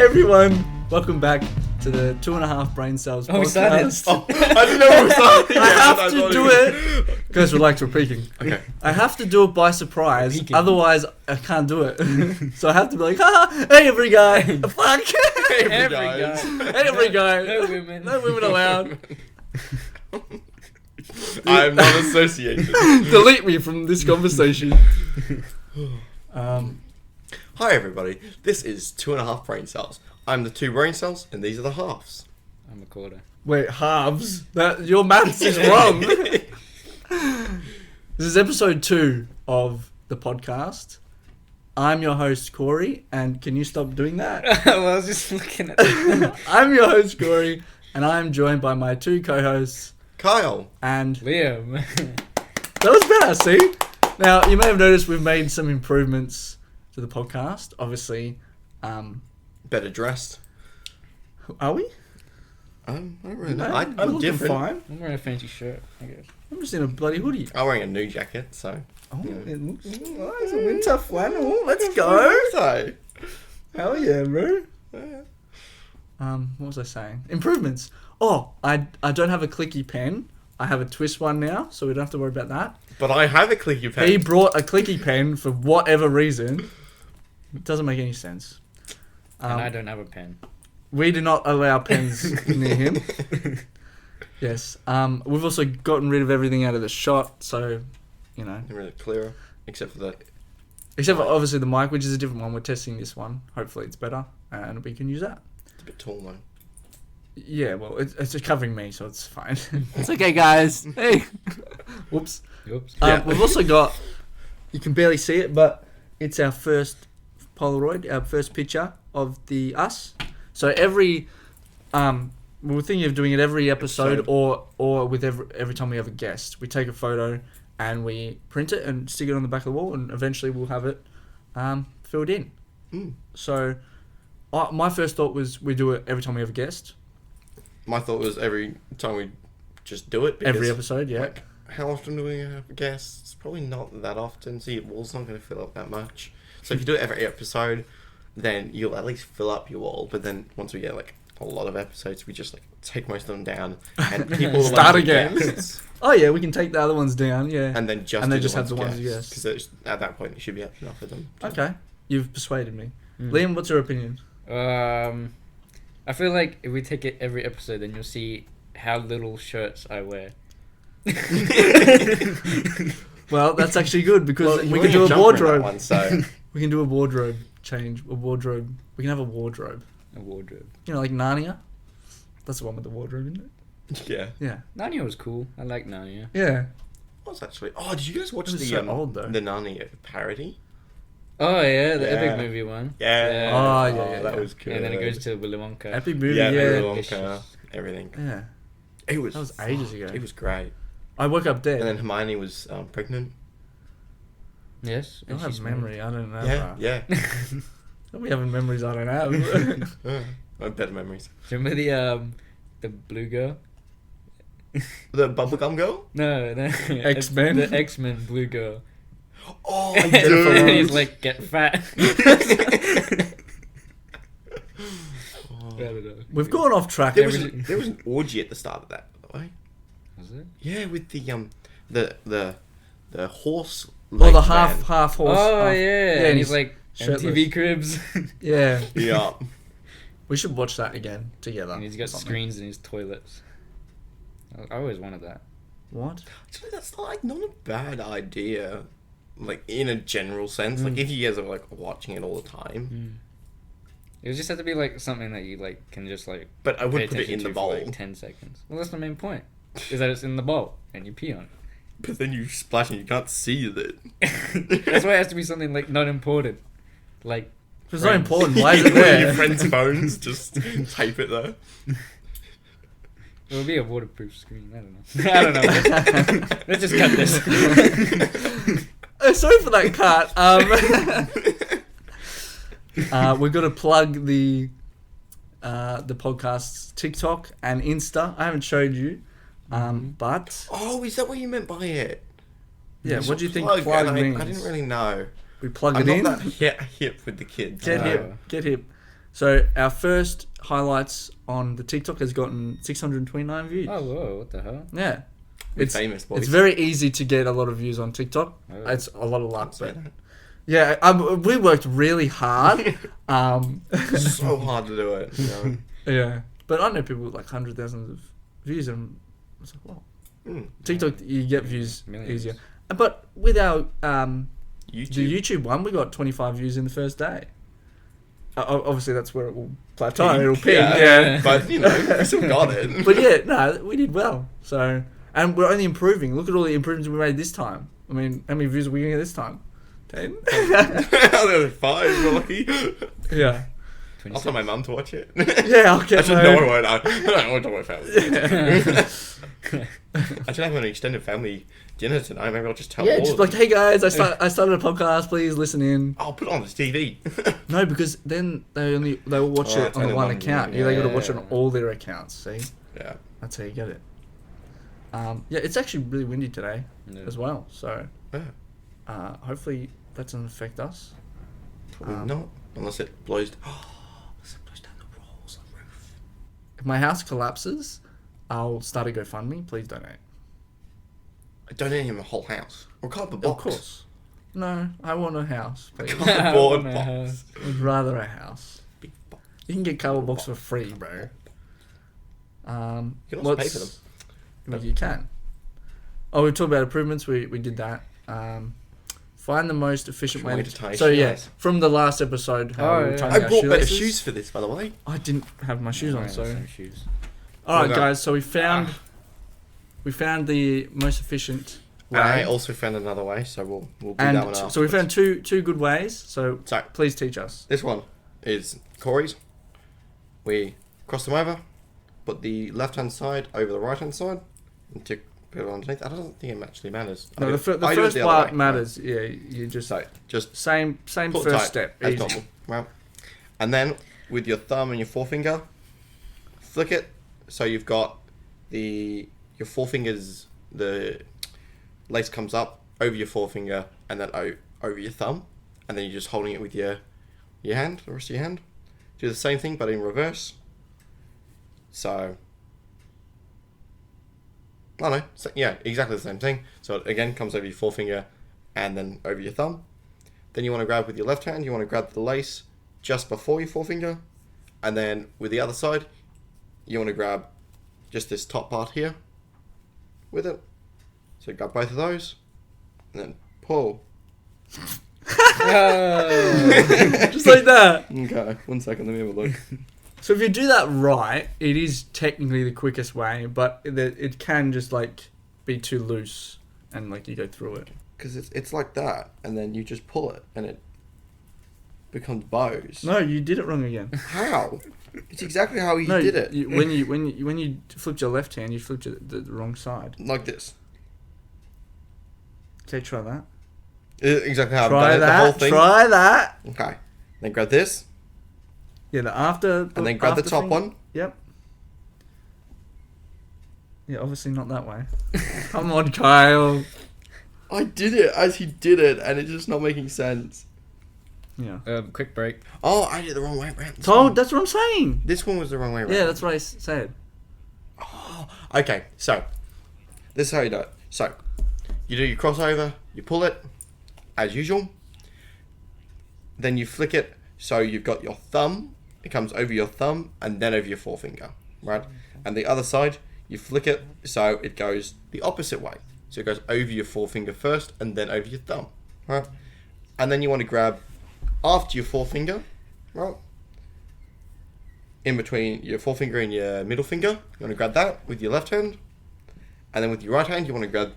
Hey everyone, welcome back to the 2.5 Brain Cells podcast. I didn't know we were starting. I have to do it because relax, we're peeking. Okay. I have to do it by surprise, otherwise I can't do it. So I have to be like, hey every guy, fuck, Every hey every guy, No women allowed. I'm not associated. Delete me from this conversation. Hi everybody, this is 2.5 Brain Cells. I'm the 2 brain cells, and these are the halves. I'm a quarter. Wait, halves? Your maths is wrong. This is episode 2 of the podcast. I'm your host, Corey, and can you stop doing that? Well, I was just looking at it. I'm your host, Corey, and I'm joined by my 2 co-hosts, Kyle. and... Liam. That was better, see? Now, you may have noticed we've made some improvements to the podcast, obviously. Better dressed. Are we? I don't really know. No, I'm looking different. fine. I'm wearing a fancy shirt, I guess. I'm just in a bloody hoodie. I'm wearing a new jacket, so... Oh, Yeah. it looks nice. A winter flannel. Let's go. So, Hell yeah, bro. yeah. What was I saying? Improvements. Oh, I don't have a clicky pen. I have a twist one now, so we don't have to worry about that. But I have a clicky pen. He brought a clicky pen for whatever reason. It doesn't make any sense. And I don't have a pen. We do not allow pens near him. Yes. We've also gotten rid of everything out of the shot, so, you know. They're really clearer, except for the... Except for obviously the mic, which is a different one. We're testing this one. Hopefully it's better, and we can use that. It's a bit tall, though. Yeah, well, it's just covering me, so it's fine. It's okay, guys. Hey. Whoops. Oops. Yeah. We've also got, you can barely see it, but it's our first Polaroid, our first picture of us. So every, we're thinking of doing it every episode. or with every time we have a guest. We take a photo and we print it and stick it on the back of the wall, and eventually we'll have it filled in. Mm. So my first thought was we do it every time we have a guest. My thought was every time we just do it. Because, Every episode, yeah. Like, how often do we have guests? Probably not that often. So your wall's not going to fill up that much. So if you do it every episode, then you'll at least fill up your wall. But then once we get like a lot of episodes, we just like take most of them down and people Start like again. guests, Oh yeah, we can take the other ones down, yeah. and then just And then do just the have the ones guests, yes. because at that point it should be enough of them. Okay, you've persuaded me. Liam, what's your opinion? I feel like if we take it every episode, then you'll see how little shirts I wear. Well, that's actually good because Well, we you're can do wearing a jumper in that wardrobe. one, so We can do a wardrobe change. A wardrobe. We can have a wardrobe. A wardrobe. You know, like Narnia. That's the one with the wardrobe, isn't it? yeah. Yeah. Narnia was cool. I like Narnia. Yeah. What was actually? Oh, did you guys watch It was the so old, though. the Narnia parody? Oh yeah, the Yeah. Epic movie one. Yeah. Oh, yeah, that yeah. was good. And then it goes to Willy Wonka. Epic movie. Yeah, Yeah. Willy It's Wonka, just- everything. Yeah. It was. That was ages ago. It was great. I woke up dead. And then Hermione was pregnant. Yes. I and have she's memory. I don't know. Yeah, yeah. We having memories I don't have. I have better memories. Do you remember the blue girl? The bubblegum girl? No. X-Men? The X-Men blue girl. Oh, Jennifer And Lawrence. he's like, get fat. I don't know. We've gone off track. there was an orgy at the start of that, by the way. Was it? Yeah, with the horse. Oh, the half horse. Oh half- yeah, and he's he's like shirtless. MTV Cribs. Yeah. Yeah. We should watch that again together. And he's got or something. screens in his toilets. I always wanted that. What? Actually, that's like not a bad idea. Like in a general sense, like if you guys are like watching it all the time. It would just have to be like something that you like can just like. But I would pay put it attention in the to bowl. for like 10 seconds. Well, that's the main point. Is that it's in the bowl and you pee on But then you splash and you can't see it. it. That's why it has to be something like not important. Like. If it's not Friends. important, why is it Your there? friends' phones, just tape it there. It would be a waterproof screen. I don't know. Let's just cut this. Sorry for that cut. We've got to plug the podcast's TikTok and Insta. I haven't showed you, but Oh, is that what you meant by it? yeah. It's What a do you think plug, plug and means? I didn't really know. We plug I'm it in. not that hip with the kids. Get No. hip. Get hip. So our first highlights on the TikTok has gotten 629 views. Oh, whoa, what the hell? Yeah. We're It's famous, boys. It's very easy to get a lot of views on TikTok. Oh. It's a lot of luck, Say but that. yeah, we worked really hard. It's so hard to do it. You know? Yeah, but I know people with like 100,000 of views, and it's like, wow. Mm. TikTok, you get views Millions. easier. But with our YouTube. the YouTube one, we got 25 views in the first day. Obviously, that's where it will plateau. It'll peak. Yeah. But, you know, we still got it. But yeah, no, we did well. So, and we're only improving. Look at all the improvements we made this time. I mean, how many views are we going to get this time? 10? There were 5, we're lucky. Yeah. I'll tell my mum to watch it. Yeah, okay. Actually, no, I won't. I don't want to talk about family. I should have an extended family dinner tonight. Maybe I'll just tell Yeah, all just of like, them. hey guys, I started a podcast. Please listen in. I'll put it on the TV. No, because then they will watch Oh, it it's on the only one one, account. yeah, Yeah, they got to watch it yeah. on all their accounts. See, Yeah. that's how you get it. Yeah, it's actually really windy today Yeah. as well. So Yeah. hopefully that doesn't affect us. Probably not. Unless it blows. Unless it blows down the walls on the roof. If my house collapses, I'll start a GoFundMe. Please donate. I don't need him a whole house. Or cardboard Of box. course. No, I want a house. Please. Cardboard Oh, box. I'd rather a house. Big box. You can get cardboard box for free, bro. You can also pay for them. Well, you can. Oh, we talked about improvements. We did that. Find the most efficient way Way to to tie So yeah, shoes. from the last episode, how Oh, we were yeah. tying I our brought better shoelaces. shoes for this, by the way. I didn't have my shoes on, so. Same shoes. All right, Okay. guys. So we found the most efficient way, And I also found another way, so we'll do that one and after. so we found two good ways. So So please teach us. this one is Corey's. We cross them over, put the left-hand side over the right-hand side, and to put it underneath. I don't think it actually matters. No, the I do it first the other part way. matters. Yeah, you just So just same pull it first tight step. as Easy. normal. Right. And then with your thumb and your forefinger, flick it so you've got your forefingers, the lace comes up over your forefinger and then over your thumb, and then you're just holding it with your hand, the rest of your hand. Do the same thing but in reverse. So I don't know. So, yeah, exactly the same thing. So it again comes over your forefinger and then over your thumb. Then you want to grab with your left hand, you want to grab the lace just before your forefinger. And then with the other side, you want to grab just this top part here with it. So grab both of those and then pull. Just like that. Okay, 1 second, let me have a look. So if you do that right, it is technically the quickest way, but it can just like be too loose and like you go through it. Because it's like that, and then you just pull it and it becomes bows. No, you did it wrong again. How? It's exactly how you No, did it. when you flipped your left hand, you flipped it the wrong side. Like this. Okay, try that. Exactly how I've Try done it, the that. whole thing. Try that. Okay. Then grab this, Yeah, the after. and then grab the after top thing. one. Yep. Yeah, obviously not that way. Come on, Kyle. I did it as he did it, and it's just not making sense. Yeah. Quick break. Oh, I did it the wrong way around. Told. That's what I'm saying. This one was the wrong way around. Yeah, that's what I said. Oh, okay, so this is how you do it. So you do your crossover, you pull it as usual. Then you flick it so you've got your thumb. It comes over your thumb and then over your forefinger, right? And the other side, you flick it so it goes the opposite way. So it goes over your forefinger first and then over your thumb, right? And then you want to grab after your forefinger, right? In between your forefinger and your middle finger, you want to grab that with your left hand. And then with your right hand, you want to grab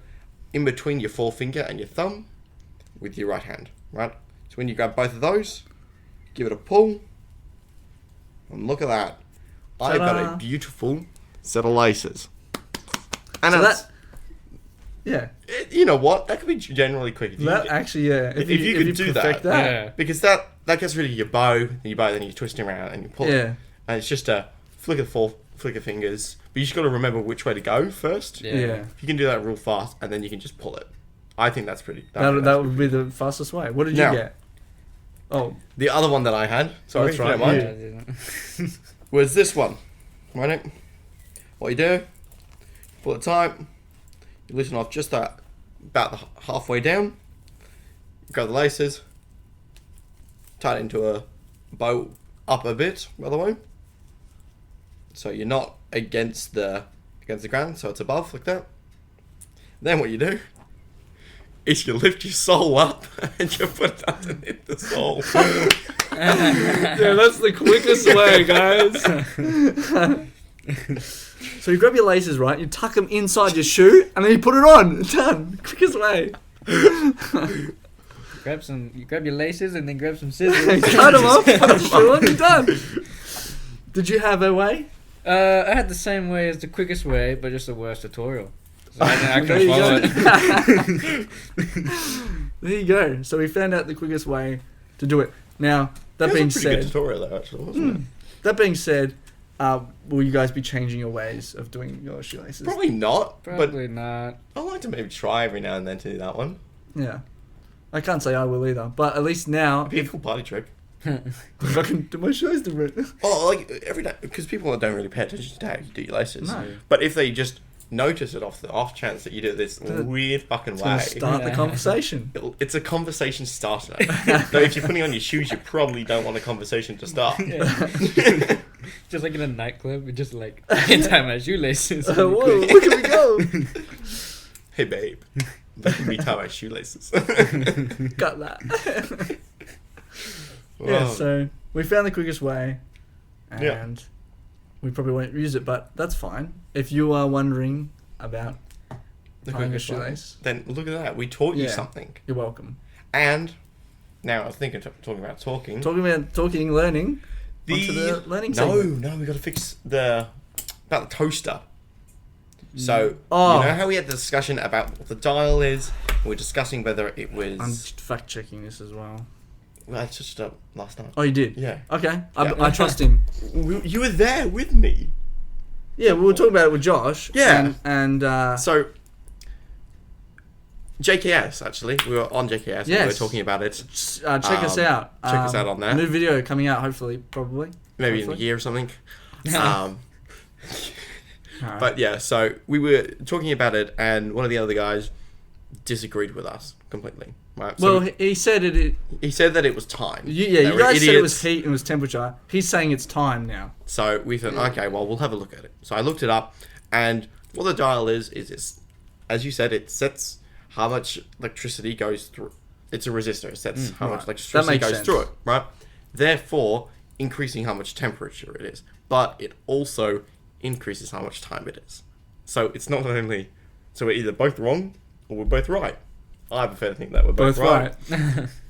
in between your forefinger and your thumb with your right hand, right? So when you grab both of those, give it a pull. And look at that. I've got Ta-da. a beautiful set of laces. And So it's, Yeah. you know what? That could be generally quick. If you That get- actually, yeah. if you could do perfect that. Yeah. because that gets rid of your bow, then you twist it around and you pull it. Yeah. And it's just a flick of fingers. But you just got to remember which way to go first. Yeah. Yeah. If you can do that real fast, and then you can just pull it. I think that's pretty. That would be the fastest way. What did Now- you get? Oh, The other one that I had, sorry, That's if you don't right, mind, Yeah. was this one. Right? What you do, pull it tight, you loosen off just that, about the halfway down, grab the laces, tie it into a bow up a bit, by the way. So you're not against the ground, so it's above, like that. Then what you do is you lift your sole up and you put it underneath the sole. yeah, that's the quickest way, guys. So you grab your laces, right? You tuck them inside your shoe, and then you put it on. Done. Quickest way. You grab your laces and then grab some scissors. Cut them off, put the shoe on, you're done. Did you have a way? I had the same way as the quickest way, but just a worse tutorial. So I didn't There actually you follow it. There you go. So we found out the quickest way to do it. Now, that That being was a pretty good said, tutorial though, actually, wasn't it? that being said, will you guys be changing your ways of doing your shoelaces? Probably not, Probably not. but I like to maybe try every now and then to do that one. Yeah. I can't say I will either, but at least now, It'd be a cool party trick. if I can do my shoes different. Oh, like every day, because people don't really pay attention to how you do your laces. No. But if they just notice it off the off chance that you do it this weird fucking It's gonna way, start the Yeah. conversation. it's a conversation starter. Though if you're putting on your shoes, you probably don't want a conversation to start. Yeah. Just like in a nightclub, just like, I can't tie my shoelaces. Whoa, where can we go? Hey babe, let me tie my shoelaces. Got that. Yeah, Wow. so we found the quickest way, and Yeah. we probably won't use it, but that's fine. If you are wondering about The tying a quickest way. shoelace, Then look at that. We taught you Yeah. something. you're welcome. And now I was thinking, talking about talking. Talking, learning, onto the learning segment. No, we got to fix about the toaster. So Oh. you know how we had the discussion about what the dial is. We're discussing whether it was. I'm fact checking this as well. Well, I touched it up last night. Oh, you did? Yeah. Okay, Yeah. I trust him. You were there with me. Yeah, we were talking about it with Josh. Yeah. and So JKS, actually, we were on JKS and we were Yes. talking about it. check us out. check us out on there. New video coming out, hopefully, probably. Maybe in a Hopefully. year or something. Alright. But yeah, so we were talking about it, and one of the other guys disagreed with us completely. Right? So well, he said it. he said that it was time. You They were guys said it was idiots. heat and it was temperature. He's saying it's time now. So we thought, okay, well, we'll have a look at it. So I looked it up, and what the dial is it's, as you said, it sets how much electricity goes through. It's a resistor. It sets how right. much That electricity makes goes sense. through it, right? Therefore, increasing how much temperature it is. But it also increases how much time it is. So it's not only... So we're either both wrong, or we're both right. I prefer to think that we're both right.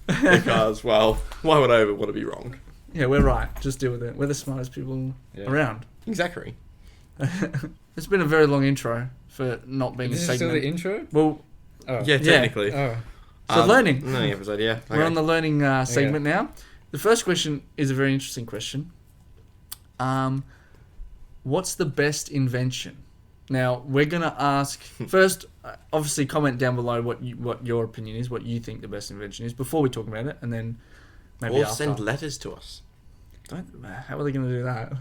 Because, well, why would I ever want to be wrong? Yeah, we're right. Just deal with it. We're the smartest people Yeah. around. Exactly. It's been a very long intro for not being This a is still segment. the intro? Well, Oh. Yeah, Yeah. technically. Oh. so learning. Learning episode, yeah. We're on the learning segment Okay. now. The first question is a very interesting question. What's the best invention? Now we're gonna ask first. Obviously, comment down below what your opinion is, what you think the best invention is, before we talk about it, and then maybe Or after. send letters to us. How are they gonna do that?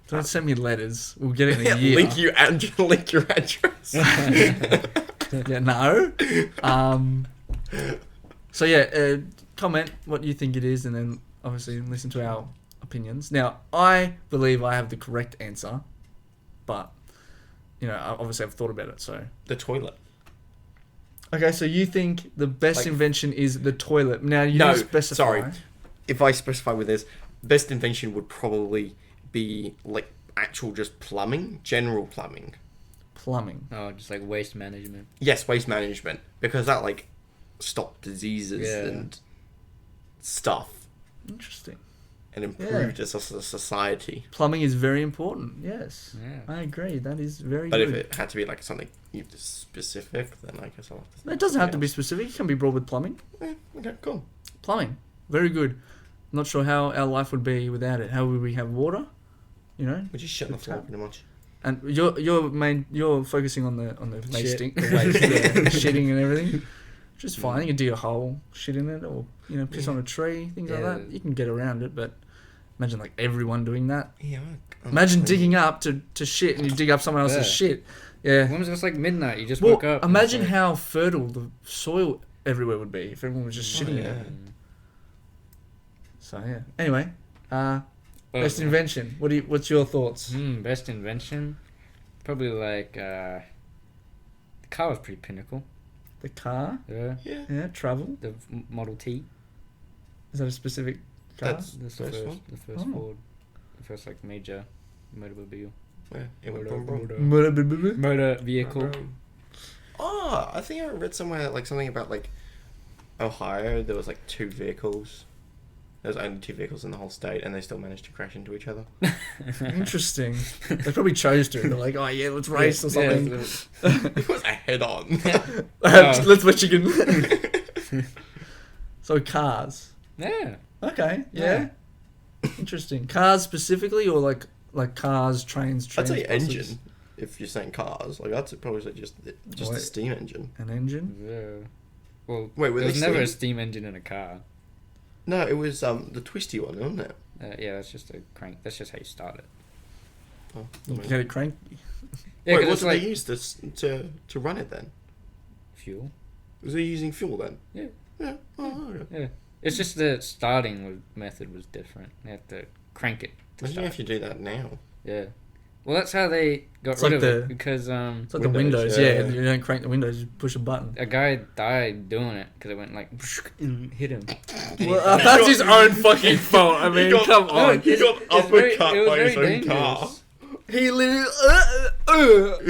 Don't send me letters. We'll get it in a year. link your address. Yeah, no. So yeah, comment what you think it is, and then obviously listen to our opinions. Now, I believe I have the correct answer, but obviously I've thought about it. So The toilet. okay, so you think the best Like- invention is the toilet? Now you No, don't specify. sorry. If I specify with this, best invention would probably be like actual just plumbing, general plumbing. Plumbing. Oh, just like waste management. Yes, waste management, because that like stopped diseases Yeah. and stuff Interesting. and improved us as a society. Plumbing is very important. Yes, Yeah. I agree. That is very But good. if it had to be like something specific, then I guess I'll have to think It doesn't have to be something specific. It can be broad with plumbing. else. Okay, cool. Plumbing, very good. Not sure how our life would be without it. How would we have water? We're just shit on the Good floor tap. pretty much. And you're focusing on the Shit. wasting, the waste, yeah, shitting and everything. which is fine. You can dig a hole, shit in it, or piss on a tree, things like that. You can get around it, but imagine like everyone doing that. Yeah. Imagine digging up to shit, and you dig up someone else's shit. Yeah. When was it like midnight? You just woke up. Imagine how fertile the soil everywhere would be if everyone was just shitting in it. So yeah. Anyway, best invention. What's your thoughts? Best invention, probably like the car was pretty pinnacle. The car. Yeah. Travel. The Model T. Is that a specific car? That's The first one. first Ford, the first like major motormobile. Yeah. It went boom, boom. Motor vehicle. Oh, I think I read somewhere like something about like Ohio. There was like 2 vehicles. There was only 2 vehicles in the whole state, and they still managed to crash into each other. Interesting. They probably chose to. They're like, oh yeah, let's race or something. It was a head-on. Let's Michigan. So cars. Yeah. Okay. Yeah. Interesting. Cars specifically, or like cars, trains, I'd say buses? engine. If you're saying cars, like I'd probably say just a steam engine. An engine. Yeah. Well, Wait, were there's they never a steam? steam engine in a car. No, it was the twisty one, wasn't it? Yeah, that's just a crank. That's just how you start it. Oh, You get it cranky. Yeah, wait, 'cause what it's did like they use to run it then? fuel. Was they using fuel then? Yeah. Yeah. Oh, okay. Yeah. It's just the starting method was different. You have to crank it to Imagine start. if you do that now. Yeah. Well, that's how they got It's rid like of it because It's like the windows. Yeah. You don't crank the windows. You push a button. a guy died doing it because it went like and hit him. Well, that's his own fucking fault. I mean, come on. He got It's very- uppercut it was by his very own car. dangerous. He literally.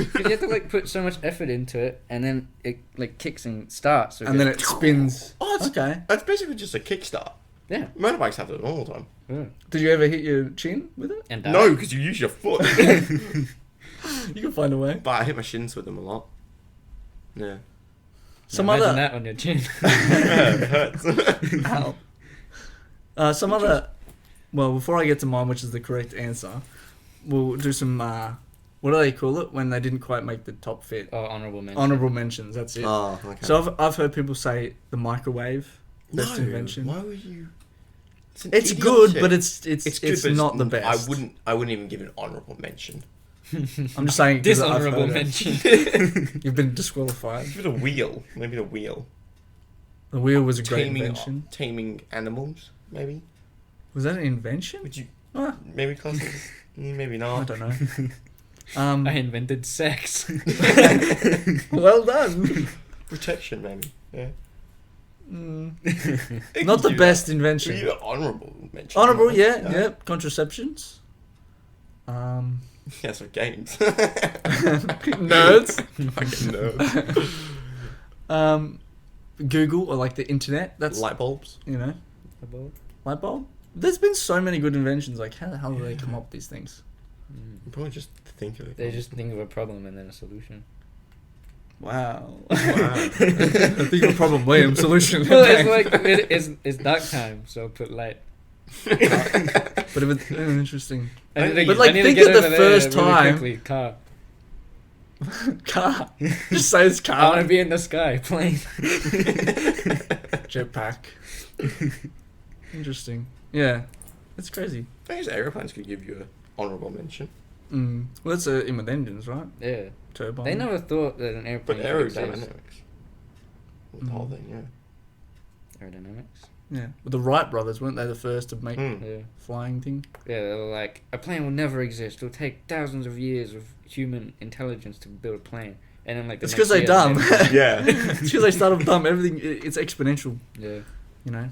Because you have to like put so much effort into it, and then it like kicks and starts. So And then it spins. Oh, it's, Okay. That's basically just a kickstart. yeah. Motorbikes have that all the time. Yeah. Did you ever hit your chin with it? And No, because you use your foot. You can find a way. But I hit my shins with them a lot. Yeah. Some Imagine other. that on your chin. It hurts. Ow. Some other. Well, before I get to mine, which is the correct answer, we'll do some. What do they call it when they didn't quite make the top fit? Oh, honorable mention. Honorable mentions. That's it. Oh, okay. So I've heard people say the microwave best No, invention. Why would you? It's good, but it's good, but not the best. I wouldn't even give it an honourable mention. I'm just saying 'cause I've Dishonorable heard it. mention. You've been disqualified. Give it a wheel. Maybe the wheel. The wheel was a great invention. Taming animals. Maybe. Was that an invention? Would you Ah, maybe class it as- maybe I not. don't know. I invented sex. Well done. Protection, maybe. Yeah. Not the best invention. Give it honourable mention. Honourable, yeah. Contraceptions. Yeah, so games. Nerds. Fucking nerds. Google or like the internet. That's Light bulbs. light bulb. There's been so many good inventions. Like how the hell do they come up with these things? You probably just think of it. They just think of a problem and then a solution. Wow. Wow. Think of a problem, William. Solution. Well, it's like it's dark time, so put light. But it was interesting. But, like, think of the first time- Quickly. Car. Car. Just say it's I want car. to be in the sky. Plane. Jetpack. Interesting. Yeah. That's crazy. I guess aeroplanes could give you an honourable mention. Well, that's in with engines, right? Yeah. Turbine. They never thought that an airplane But could exist. aerodynamics. The whole thing, yeah. Aerodynamics. Yeah. Well, the Wright brothers, weren't they the first to make Yeah. flying thing? Yeah, they were like, a plane will never exist. It'll take thousands of years of human intelligence to build a plane. And then like the It's next 'cause they're year, dumb. Yeah. It's because they started dumb. Everything, it's exponential, Yeah. you know?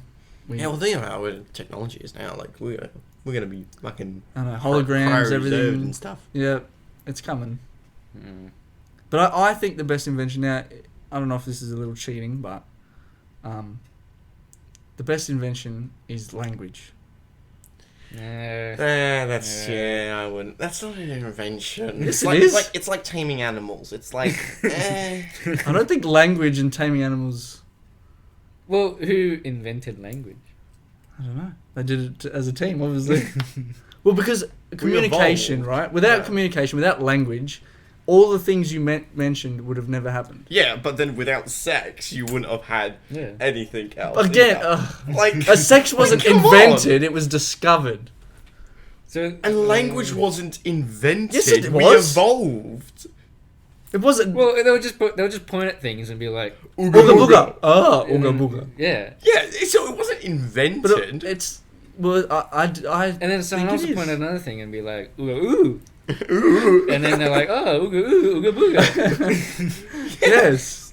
Yeah, well, think about where technology is now. Like, we're going to be fucking... I don't know, holograms, cryoreserved everything. and stuff. Yeah, it's coming. Mm. But I think the best invention now, I don't know if this is a little cheating, but the best invention is language. That's I wouldn't. That's not an invention. Yes, It's it like, is. It's like taming animals. It's like, I don't think language and taming animals. Well, who invented language? I don't know. They did it as a team, obviously. Well, because communication, evolved. right? Without Yeah. communication, without language, all the things you mentioned would have never happened. Yeah, but then without sex, you wouldn't have had anything else. Again, like a sex wasn't come invented; it was discovered. So And language wasn't invented. Yes, it We was. evolved. It wasn't. well, they'll just point at things and be like, Ooga Ooga booga. Oh, ooga booga. yeah. Yeah, so it wasn't invented. But it's well, I And then someone else think it will point is. at another thing and be like, ooga ooh. Ooh. And then they're like, oh, ooga ooh, ooga booga. Yes.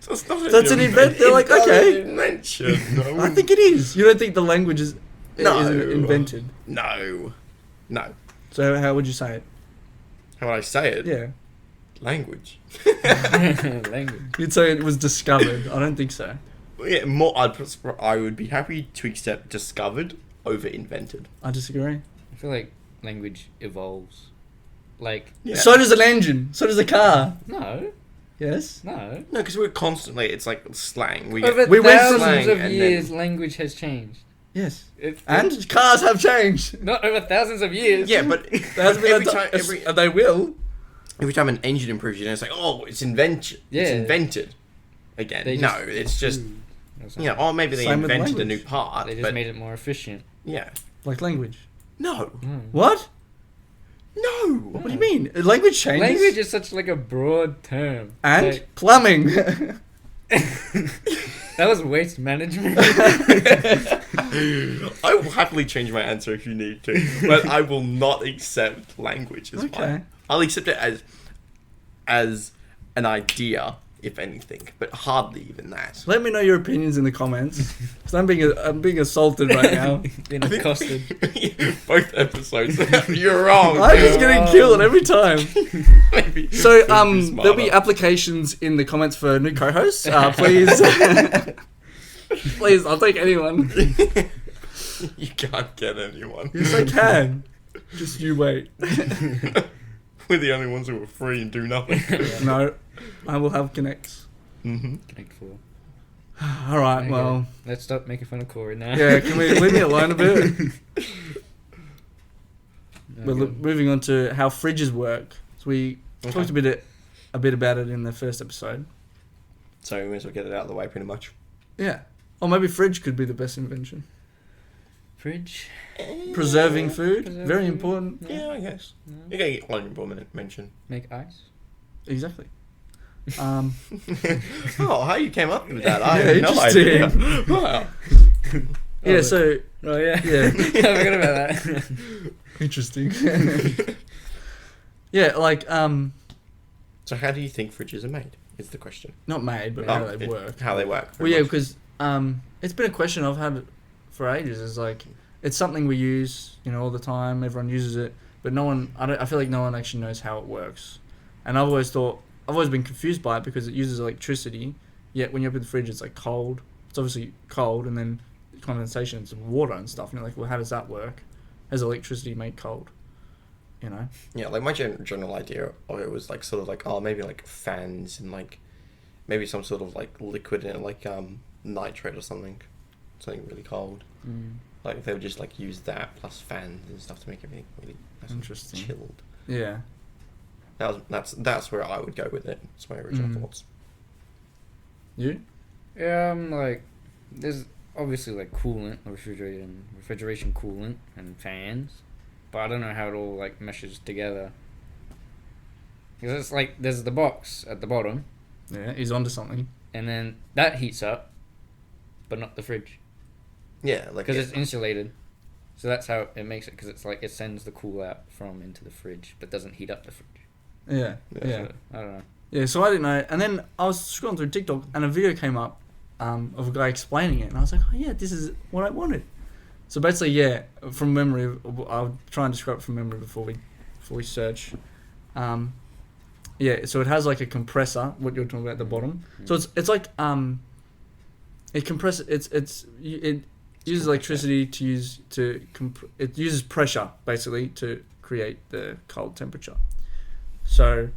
So it's not That's an invent- they're like, it's not okay. an invention. No. I think it is. You don't think the language is No. invented? No. No. So how would you say it? How would I say it? Yeah, Language. Language. you'd say it was discovered. I don't think so. Yeah, I would be happy to accept discovered over invented. I disagree. I feel like language evolves. Like, Yeah. So does an engine. So does a car. no, Yes. no. No, because we're constantly, it's like slang. Over we went from thousands slang of and years, then- language has changed. Yes. It, And cars have changed. not over thousands of years. Yeah, but There has been they will. every time an engine improves, it's like, oh, it's invention. It's Yeah. invented. Again, They no, just- it's just, Or something. you know, or maybe they Same with invented a language. new part, They just but made it more efficient. yeah. Like language. No. What? No. What do you mean? Language changes. Language is such like a broad term. and Like, plumbing. that was waste management. I will happily change my answer if you need to, but I will not accept language as Okay. mine. I'll accept it as an idea, if anything, but hardly even that. Let me know your opinions in the comments. Because I'm being assaulted right now. Been accosted. Both episodes. You're wrong. I'm just getting killed every time. Maybe So you could be there'll be smarter. applications in the comments for new co-hosts. Please, please, I'll take anyone. You can't get anyone. Yes, I can. Just you wait. We're the only ones who are free and do nothing. No, I will have connects. Connect 4. All right. Okay. Well, Let's stop making fun of Corey now. yeah. Can we leave me alone a bit? We're Okay. moving on to how fridges work. So we talked a bit about it in the first episode. So we may as well get it out of the way, pretty much. Yeah. Or maybe fridge could be the best invention. Fridge. Preserving food, Preserve very food. important. Yeah, I guess. No. You get honourable mention. Make ice. Exactly. Oh, how you came up with that? I Yeah, have no idea. interesting. Wow. Yeah. So Oh yeah. Yeah. I forgot about that. interesting. Yeah. Like So how do you think fridges are made? Is the question. not made, but Oh, how they work. How they work. Well, yeah, because it's been a question I've had for ages. Is like it's something we use, all the time. Everyone uses it, but no one. I feel like no one actually knows how it works. And I've always been confused by it because it uses electricity. Yet when you open the fridge, it's like cold. It's obviously cold, and then condensation, it's water and stuff. And you're like, well, how does that work? Has electricity made cold? Yeah, like my general idea of it was like sort of like, oh, maybe like fans and like maybe some sort of like liquid in it, like nitrate or something really cold. Like they would just like use that plus fans and stuff to make everything really nice and Interesting. chilled. Yeah. That's where I would go with it. That's my original thoughts. You? Yeah, like there's obviously like coolant, refrigeration coolant, and fans, but I don't know how it all like meshes together. Because it's like there's the box at the bottom, Yeah. He's onto something. and then that heats up, but not the fridge Yeah, like because it's insulated. So that's how it makes it, because it's like it sends the cool out from into the fridge, but doesn't heat up the fridge. Yeah. Yeah. Yeah. So, I don't know. Yeah, so I didn't know. And then I was scrolling through TikTok and a video came up of a guy explaining it. And I was like, oh, yeah, this is what I wanted. So basically, yeah, from memory, I'll try and describe it from memory before we search. Yeah, so it has like a compressor, what you're talking about at the bottom. So it's like, it compresses, it uses electricity it uses pressure, basically, to create the cold temperature. So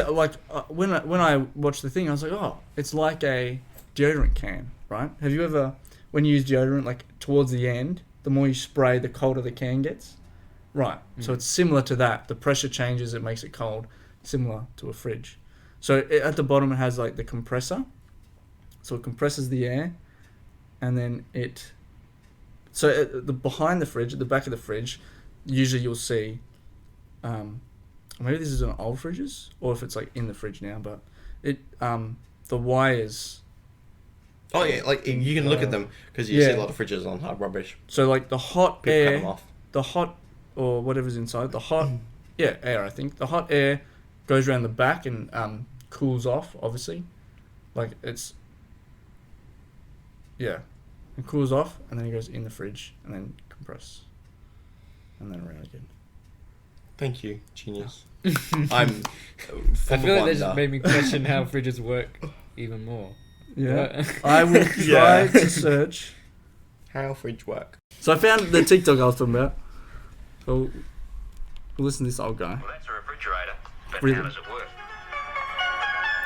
like when I watched the thing, I was like, oh, it's like a deodorant can, right? Have you ever, when you use deodorant, like towards the end, the more you spray, the colder the can gets, right? So it's similar to that. The pressure changes, it makes it cold. similar to a fridge. So at the bottom it has like the compressor, so it compresses the air, and then behind the fridge, at the back of the fridge, usually you'll see, maybe this is on old fridges or if it's like in the fridge now, but the wires. Oh yeah, like you can look at them because you see a lot of fridges on hard rubbish. So like the hot People cut air, them off. the hot or whatever's inside, the hot air. I think the hot air goes around the back and cools off. Obviously, like it cools off and then it goes in the fridge and then compress, and then around again. Thank you, genius. I feel like that just wonder. made me question how fridges work even more. Yeah, I will try to search. How fridge work? So I found the TikTok I was talking about. So we'll listen to this old guy. Well, that's a refrigerator, but Really? how does it work?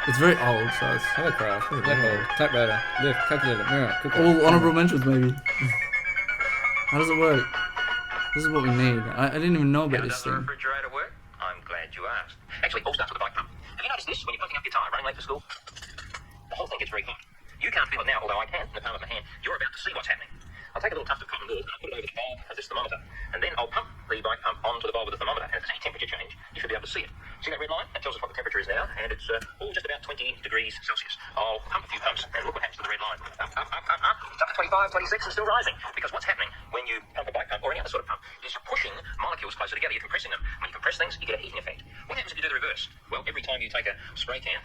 It's very old, so it's Hovercraft, level, typewriter, lift, calculator, mirror, cooker. all honorable mentions maybe. How does it work? This is what we need. I didn't even know How about this does a thing. refrigerator work? I'm glad you asked. Actually, it all starts with a bike pump. Have you noticed this when you're pumping up your tyre running late for school? The whole thing gets very hot. You can't feel it now, although I can in the palm of my hand. You're about to see what's happening. I'll take a little tuft of cotton wool and I'll put it over the bulb of this thermometer. And then I'll pump the bike pump onto the bulb of the thermometer. And if there's any temperature change, you should be able to see it. See that red line? That tells us what the temperature is now. And it's all just about 20 degrees Celsius. I'll pump a few pumps and look what happens to the red line. Up, up, up, up, up. It's up to 25, 26 and still rising. Because what's happening when you pump a bike pump or any other sort of pump is you're pushing molecules closer together. You're compressing them. When you compress things, you get a heating effect. What happens if you do the reverse? Well, every time you take a spray can,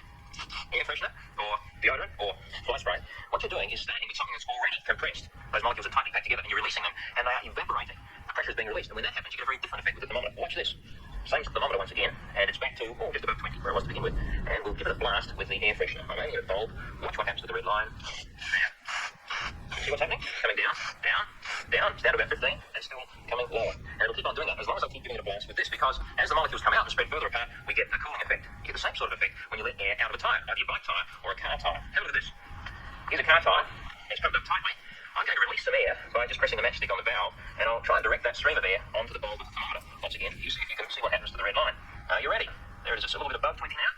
air freshener or deodorant or fly spray, what you're doing is starting with something that's already compressed. Those molecules are tightly packed together and you're releasing them and they are evaporating. The pressure is being released, and when that happens you get a very different effect with the thermometer. Watch this. Same thermometer once again, and it's back to just above 20 where it was to begin with. And we'll give it a blast with the air freshener. I'm aiming at the bulb. Watch what happens to the red line. There. See what's happening? Coming down, down, down. It's down to about 15 and still coming lower. And it'll keep on doing that as long as I keep giving it a blast with this, because as the molecules come out and spread further apart, we get a cooling effect. You get the same sort of effect when you let air out of a tyre, either your bike tyre or a car tyre. Have a look at this. Here's a car tyre. It's pumped up tightly. I'm going to release some air by just pressing the matchstick on the valve, and I'll try and direct that stream of air onto the bulb of the thermometer. Once again, you see if you can see what happens to the red line. Are you ready? There it is. It's a little bit above 20 now.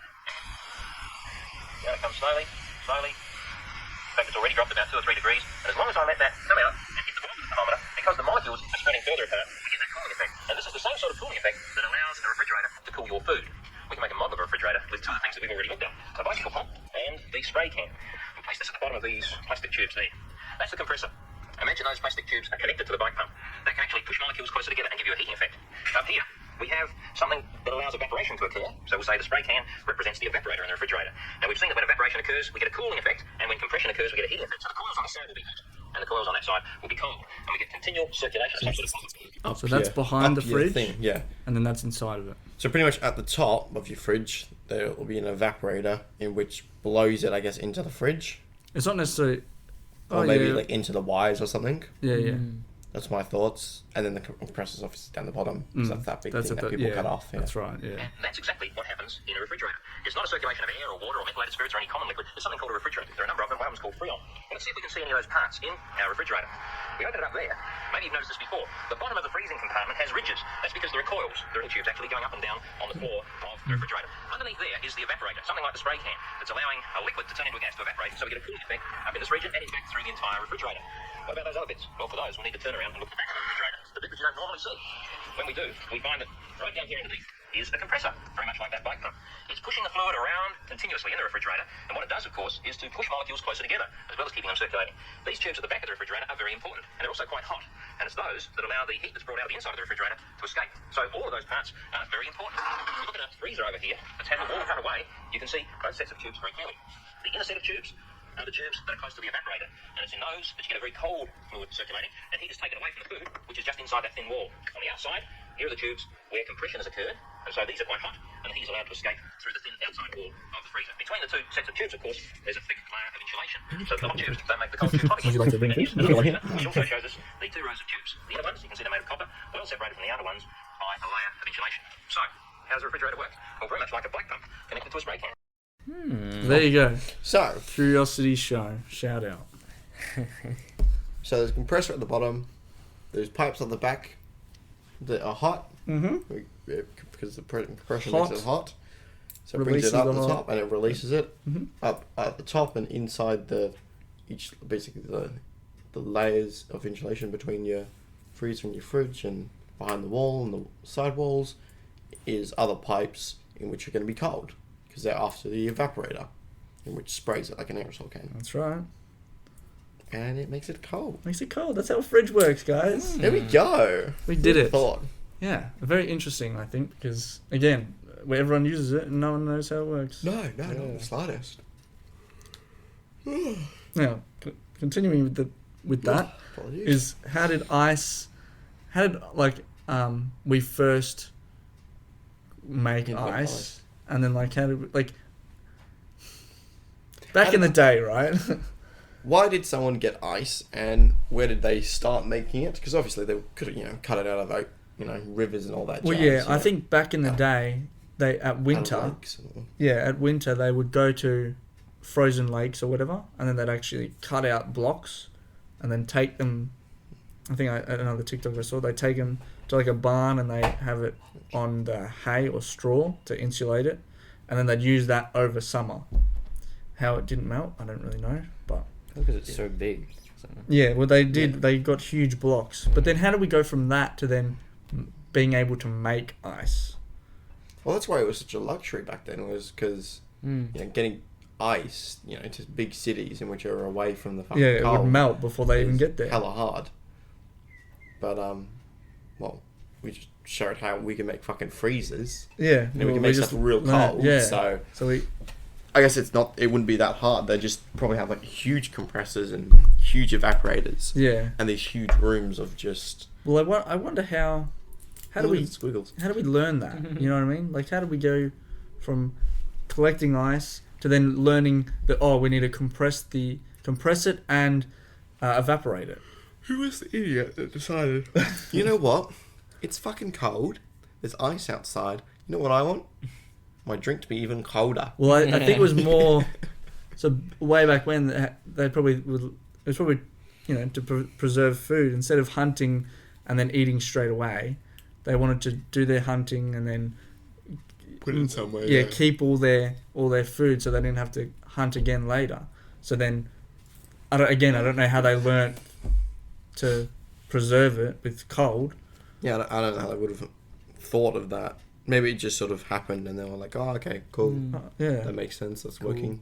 Now it comes slowly, slowly. In fact, it's already dropped about 2 or 3 degrees. And as long as I let that come out and hit the bulb of the thermometer, because the molecules are spreading further apart, we get that cooling effect. And this is the same sort of cooling effect that allows a refrigerator to cool your food. We can make a model of a refrigerator with 2 of the things that we've already looked at: a bicycle pump and the spray can. We'll place this at the bottom of these plastic tubes there. That's the compressor. Imagine those plastic tubes are connected to the bike pump. They can actually push molecules closer together and give you a heating effect. Up here, we have something that allows evaporation to occur. So we'll say the spray can represents the evaporator in the refrigerator. Now we've seen that when evaporation occurs, we get a cooling effect, and when compression occurs, we get a heating effect. So the coils on the side will be hot, and the coils on that side will be cold, and we get continual circulation of some sort of Up So that's here, behind up the your fridge? thing, yeah. And then that's inside of it. So pretty much at the top of your fridge, there will be an evaporator in which blows it, I guess, into the fridge, It's not necessarily. or maybe like into the wires or something. Yeah, yeah. That's my thoughts. And then the compressor's obviously down the bottom. So that's that big thing that people cut off. Yeah. That's right. Yeah. And that's exactly what happens in a refrigerator. It's not a circulation of air or water or methylated spirits or any common liquid. It's something called a refrigerant. There are a number of them. One of them's called Freon. Well, let's see if we can see any of those parts in our refrigerator. We open it up there. Maybe you've noticed this before. The bottom of the freezing compartment has ridges. That's because there are coils. There are little tubes actually going up and down on the floor of the refrigerator. Underneath there is the evaporator, something like the spray can, that's allowing a liquid to turn into a gas to evaporate, so we get a cooling effect up in this region and in fact through the entire refrigerator. What about those other bits? Well, for those, we need to turn around and look at the back of the refrigerator. The bit that you don't normally see. When we do, we find that right down here underneath is a compressor, very much like that bike pump. It's pushing the fluid around continuously in the refrigerator, and what it does, of course, is to push molecules closer together, as well as keeping them circulating. These tubes at the back of the refrigerator are very important, and they're also quite hot, and it's those that allow the heat that's brought out of the inside of the refrigerator to escape. So all of those parts are very important. If you look at a freezer over here that's had the wall cut away, you can see both sets of tubes very clearly. The inner set of tubes are the tubes that are close to the evaporator, and it's in those that you get a very cold fluid circulating, and heat is taken away from the food, which is just inside that thin wall. On the outside, here are the tubes where compression has occurred, and so these are quite hot, and the heat is allowed to escape through the thin outside wall of the freezer. Between the 2 sets of tubes, of course, there's a thick layer of insulation, so the hot tubes don't make the cold tubes hot again. Would you like to bring And this? here's another picture, which also shows us the 2 rows of tubes. The inner ones, you can see they're made of copper, well separated from the outer ones by a layer of insulation. So, how does a refrigerator work? Well, very much like a bike pump connected to a spray can. There you go. So Curiosityshow. Shout out. there's a compressor at the bottom. There's pipes on the back that are hot. Mm-hmm. Because the compression Hot. makes it hot. So it brings releases it up the the hot- top and it releases it Mhm. up at the top and inside basically the layers of insulation between your freezer and your fridge and behind the wall and the side walls is other pipes in which are going to be cold because they're after the evaporator, in which sprays it like an aerosol can, That's right. and it makes it cold. Makes it cold. That's how a fridge works, guys. There we go. We did Good it. thought. Yeah, very interesting, I think, because again, where everyone uses it and no one knows how it works. No, not the slightest. Now, continuing with that Apologies. is how did we first make Invent ice, ice. and then how did we, back in the day, right? Why did someone get ice, and where did they start making it? Because obviously they could have, cut it out of rivers and all that. Well, jazz, yeah, I think back in the day, they at out of winter, lakes and- at winter they would go to frozen lakes or whatever, and then they'd actually cut out blocks, and then take them. I think at another TikTok I saw, they take them to a barn and they have it on the hay or straw to insulate it, and then they'd use that over summer. How it didn't melt, I don't really know, but Because it's so big. So. yeah, well they did. Yeah. They got huge blocks, but then how do we go from that to then being able to make ice? Well, that's why it was such a luxury back then. Was because Mm. getting ice, to big cities in which are away from the fucking Yeah, it cold would melt before they even is get there. Hella hard. But we just showed how we can make fucking freezers. Yeah, And we well, can make just stuff real learned- cold. Yeah, So so we I guess it wouldn't be that hard. They just probably have huge compressors and huge evaporators yeah. and these huge rooms of just Well, I wonder how do we squiggles. learn that? You know what I mean? How do we go from collecting ice to then learning that we need to compress it and evaporate it? Who was the idiot that decided? You know what? It's fucking cold. There's ice outside. You know what I want? My drink to be even colder. Well, I think it was more. So way back when they probably would. It was probably to preserve food instead of hunting and then eating straight away. They wanted to do their hunting and then Put it in somewhere. yeah, keep all their food so they didn't have to hunt again later. So then, I don't know how they learnt to preserve it with cold. Yeah, I don't know how they would have thought of that. Maybe it just sort of happened and they were like, oh, okay, cool. Yeah, That makes sense. That's Cool. working.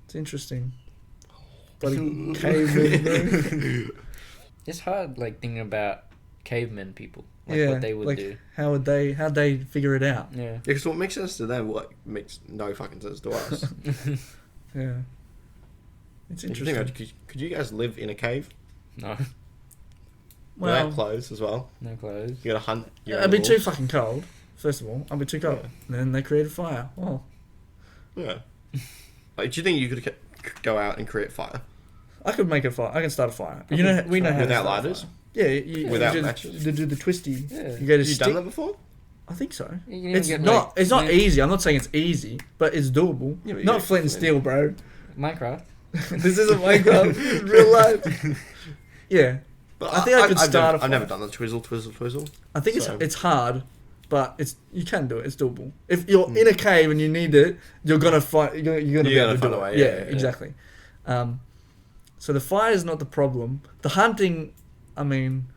it's interesting. Bloody cavemen, bro. It's hard, thinking about cavemen people. Yeah, What they would do. How'd they figure it out? Yeah. Yeah, because what makes sense to them, what makes no fucking sense to us. Yeah, it's If you think interesting. about it, could you guys live in a cave No. Well, without clothes as well? No clothes. You gotta hunt. Your I'd be too animals. fucking cold. First of all, I'd be too cold. Yeah. And then they created fire. Oh, Yeah. Do you think you could go out and create fire? I could make a fire. I can start a fire. We know how to Without start a lighters? fire. Yeah, you Without do, matches? do the twisty. Yeah. You go to Have you stick. done that before? I think so. You can even It's get, not. It's not Min- easy. I'm not saying it's easy, but it's doable. Yeah, but Not you- flint and steel, bro. Minecraft. This isn't Minecraft. This is real life. Yeah, But I think I could start a I've never fire. done the twizzle. I think So- it's hard, but you can do it. It's doable. If you're in a cave and you need it, you're gonna find. You're gonna be able to find do a it. way, Yeah, yeah. exactly. So the fire is not the problem. The hunting, I mean,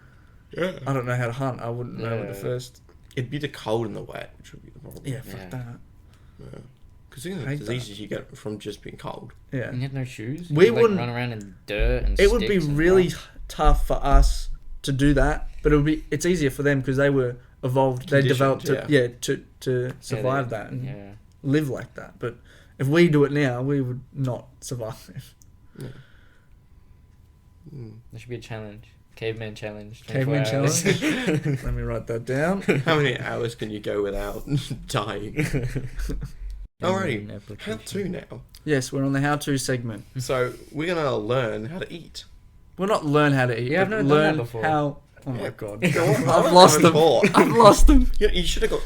Yeah. I don't know how to hunt. I wouldn't know at the Yeah. first. It'd be the cold and the wet, which would be the problem. Yeah, fuck Yeah. that. Because Hate the that. diseases you get from just being cold. Yeah. And you have no shoes. We You, wouldn't- run around in dirt and It would be sticks and really rocks. tough for us to do that, but it's easier for them because they were evolved. They developed Conditioned, to survive they- that and Yeah. live like that. But if we do it now, we would not survive. There should be a challenge. Caveman challenge. Caveman 24 hours. challenge. Let me write that down. How many hours can you go without dying? Alrighty, Caveman how to now. Yes, we're on the how-to segment. So we're gonna learn how to eat. We'll not learn how to eat. Yeah, I've but never done learn that before. how. Oh Yeah. my god! Go on. I've lost them. Thought. I've lost them. You should have got.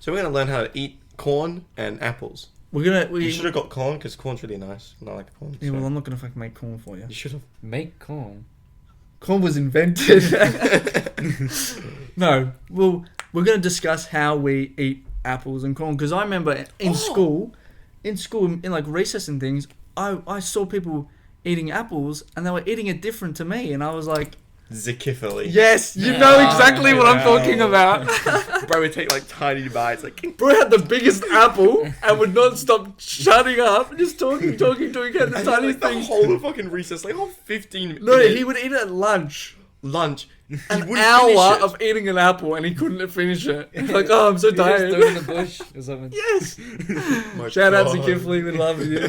So we're gonna learn how to eat corn and apples. We're gonna. You should have got corn because corn's really nice, and I like corn. Yeah, so well, I'm not gonna fucking make corn for you. you should have. Make corn. Corn was invented. No, we're going to discuss how we eat apples and corn because I remember in school, in like recess and things, I saw people eating apples and they were eating it different to me, and I was like, Zikiphily. yes, you know exactly what I'm talking about. Bro would take like tiny bites, like Bro had the biggest apple and would not stop shutting up, just talking, had the and tiniest like, the things. whole of fucking recess, like whole 15 minutes. No, he would eat it at lunch. Lunch. An hour of eating an apple and he couldn't finish it. He's like, oh, I'm so You just tired. throw it in the bush or something. Yes. My Shout out to God. Kifley, we love you.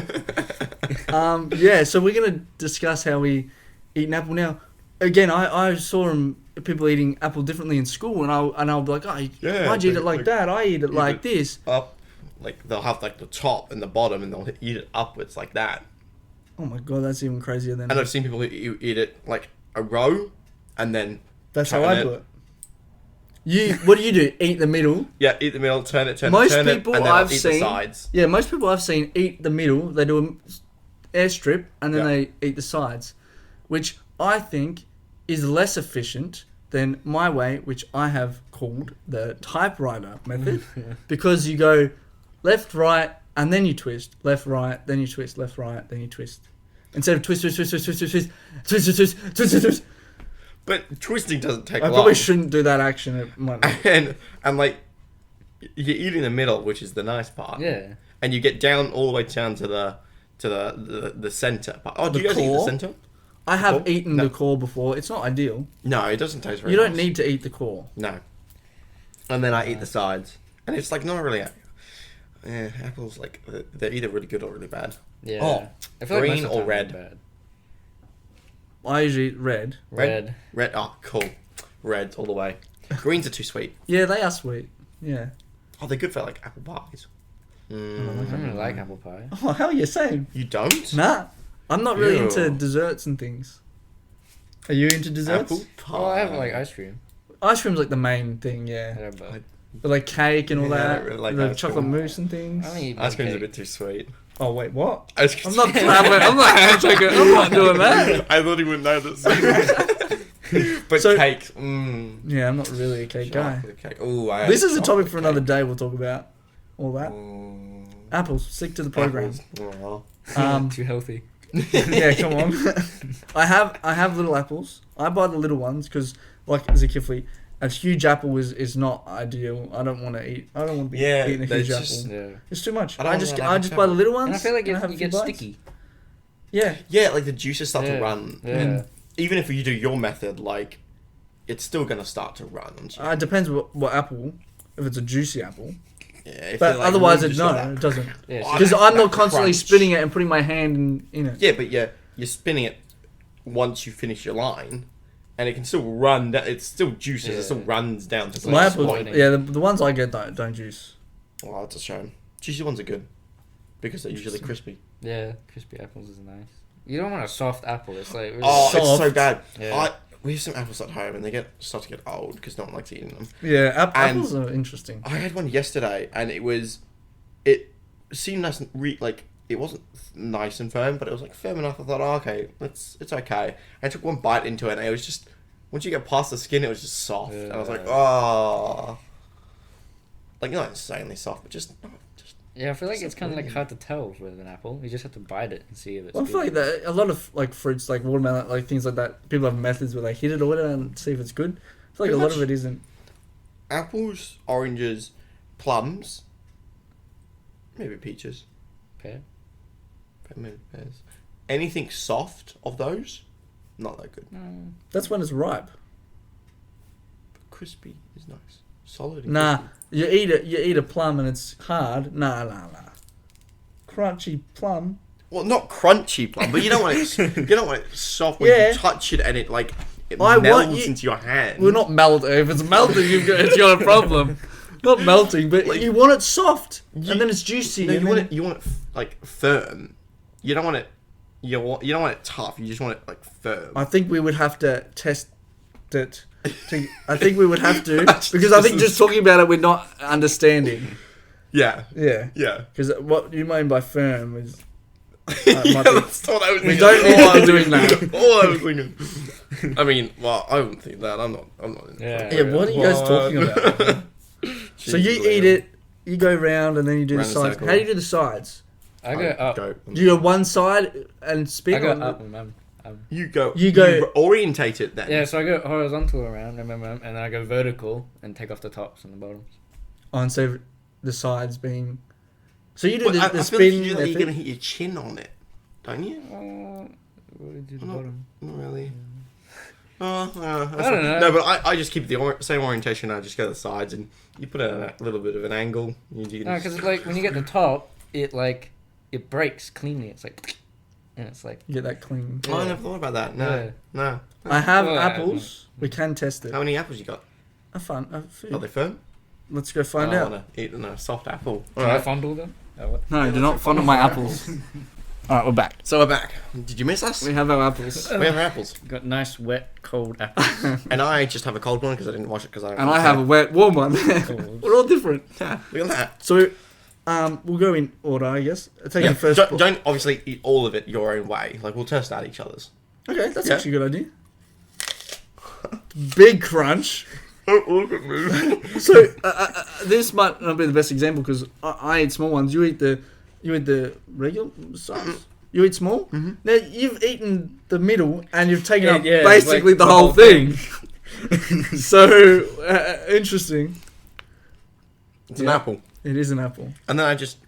Yeah, so we're gonna discuss how we eat an apple now. Again, I saw people eating apple differently in school, and I'll be like, oh, Yeah, why'd you eat they- it like like, that? I eat it like it- this. Up, like they'll have like the top and the bottom, and they'll eat it upwards like that. Oh my god, that's even crazier than. And I've seen people who eat it like a row, and then That's how turn I it. do it. What do you do? Eat the middle. Yeah, eat the middle, turn it, Most turn people it, and then I've eat seen- the sides. Yeah, most people I've seen eat the middle. They do an airstrip and then Yeah. they eat the sides, which I think is less efficient than my way, which I have called the typewriter method, because you go left, right, and then you twist. Left, right, then you twist. Left, right, then you twist. Instead of twist, twist, twist, twist, twist, twist, twist, twist, twist, twist, twist, twist, twist. But twisting doesn't take I long. probably shouldn't do that action. It might not. and like you eat in the middle, which is the nice part. Yeah. And you get down all the way down to the center part. Oh, do The you guys eat the core? center? I have Core? eaten No. the core before. It's not ideal. No, it doesn't taste very You don't nice. need to eat the core. No. And then I eat the sides. And it's like not really apples like they're either really good or really bad. Yeah. Oh, I feel green most of the or time red? they're bad. I usually eat red. Red. Red, oh cool. Red all the way. Greens are too sweet. Yeah, they are sweet. Yeah. Oh, they're good for like apple pies. I don't really like apple pie. Oh, hell yeah, same. You don't? Nah. I'm not really Ew. into desserts and things. Are you into desserts? Apple pie. Oh, I have like ice cream. Ice cream's like the main thing, yeah. Yeah, but But like cake and all Yeah, I that. don't really like the ice chocolate cream. mousse and things. I don't eat Ice cream's a cake. bit too sweet. Oh, wait, what? Ice I'm cream's not clapping. I'm not handshaking. I'm not doing that. I thought he would know this. But So- cake. Yeah, I'm not really a cake guy. Chocolate cake. Ooh, This is a topic for another day we'll talk about. All that. Mm, Apples, stick to the program. apples. Too healthy. Yeah, come on. I have little apples. I buy the little ones because, like Zakifli, a huge apple is not ideal. I don't want to eat. I don't want to be Yeah, eating a that's huge just- apple. Yeah. It's too much. I don't I want just that I much just buy the little ones. And I feel like and it, have a you few get bites. sticky. Yeah. Yeah, like the juices start to Yeah. run. Yeah. And even if you do your method, like, it's still going to start to run. It depends what apple. If it's a juicy apple, Yeah, if but they're, like, otherwise really it just got no, that- it doesn't. Yeah, Oh, Because that- I'm that not constantly crunch. spinning it and putting my hand in it. Yeah, but you're spinning it once you finish your line, and it can still run. It's still juices. Yeah. It still runs down to My like apples, spoiling. yeah, the ones I get don't juice. Oh, that's a shame. Juicy ones are good because they're usually crispy. Yeah, crispy apples is nice. You don't want a soft apple. It's like really Oh, it's so Soft. bad. Yeah. We have some apples at home, and they start to get old because no one likes eating them. Yeah, And- apples are interesting. I had one yesterday, and it seemed nice and like it wasn't nice and firm, but it was like firm enough. I thought, oh, okay, it's okay. I took one bite into it, and it was just once you get past the skin, it was just soft. And I was like, Yeah. oh, like not insanely soft, but just Yeah, I feel like So it's kind of like weird. hard to tell with an apple. You just have to bite it and see if it's. Well, I good. feel like that a lot of like fruits, like watermelon, like things like that. People have methods where they hit it or whatever and see if it's good. I feel like Pretty a lot much. of it isn't. apples, oranges, plums, maybe peaches, Pear? maybe pears. Anything soft of those, not that good. No. That's when it's ripe. But crispy is nice, solid. And Nah, crispy. you eat a plum and it's hard. Nah. Crunchy plum. Well, not crunchy plum, but you don't want it. You don't want it soft when Yeah. you touch it and it like it I want melts you- into your hand. Well, not melting. If it's melting, it's got a problem. Not melting, but Like- you want it soft, You- and then it's juicy. No, and you want then- it. You want it like firm. You don't want it. You don't want it tough. You just want it like firm. I think we would have to test it. I think we would have to That's because I think just- just talking about it, we're not understanding. Yeah. Yeah, Yeah. because what you mean by firm is Yeah, might be- that's what I was we thinking. don't need All to I be was doing thinking. that. All I was thinking. I mean, well, I wouldn't think that. I'm not. Yeah. Yeah, what are you guys talking about? So you eat it you go round and then you do Round the the sides. circle. How do you do the sides? I go up. Do you go one side and spin? I go or- up. You go. You go- orientate it then. Yeah, so I go horizontal around, and then I go vertical and take off the tops and the bottoms. On so the sides being. So you do Well, the I feel spin. like you do that, method? you're gonna hit your chin on it, don't you? What did you do the Not- bottom? Not really. I don't know. No, but I just keep the same orientation. I just go to the sides and you put a little bit of an angle. You can No, because like when you get the top, it breaks cleanly. It's like, and it's like. You get that clean. Oh, I never thought about that. No, Yeah. no. I have Well, apples. We can test it. How many apples you got? A few. Are they firm? Let's go find I out. want to eat a soft apple. Can I fondle them? Oh, what? No, do not fondle my apples. Alright, we're back. So we're back. Did you miss us? We have our apples. We have our apples. Got nice, wet, cold apples. And I just have a cold one because I didn't wash it because I. And I have a wet, warm one. We're all different. Yeah, look at that. So, we'll go in order, I guess. Taking the first. Don't obviously eat all of it your own way. Like we'll test out each other's. Okay, that's Yeah. actually a good idea. Big crunch. Don't look at me. So this might not be the best example because I eat small ones. You eat the regular size. You eat small. Mm-hmm. Now you've eaten the middle and you've taken up yeah, basically like the the whole whole thing. So interesting. It's an Yeah. apple. It is an apple. And then I just,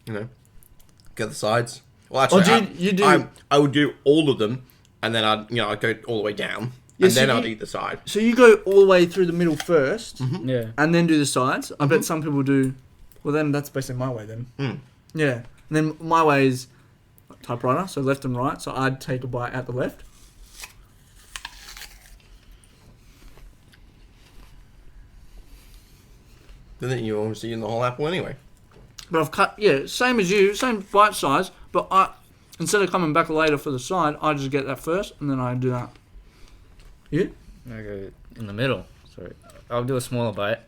get the sides. Well, actually, you do- I would do all of them, and then I'd go all the way down, Yeah, and so then you- I'd eat the side. So you go all the way through the middle first, Yeah. and then do the sides. I Mm-hmm. bet some people do. Well, then that's basically my way. Then Mm. yeah, and then my way is typewriter, so left and right. So I'd take a bite at the left. And then you're obviously eating the whole apple anyway. But I've cut, same as you, same bite size. But instead of coming back later for the side, I just get that first, and then I do that. You? I go in the middle. So I'll do a smaller bite.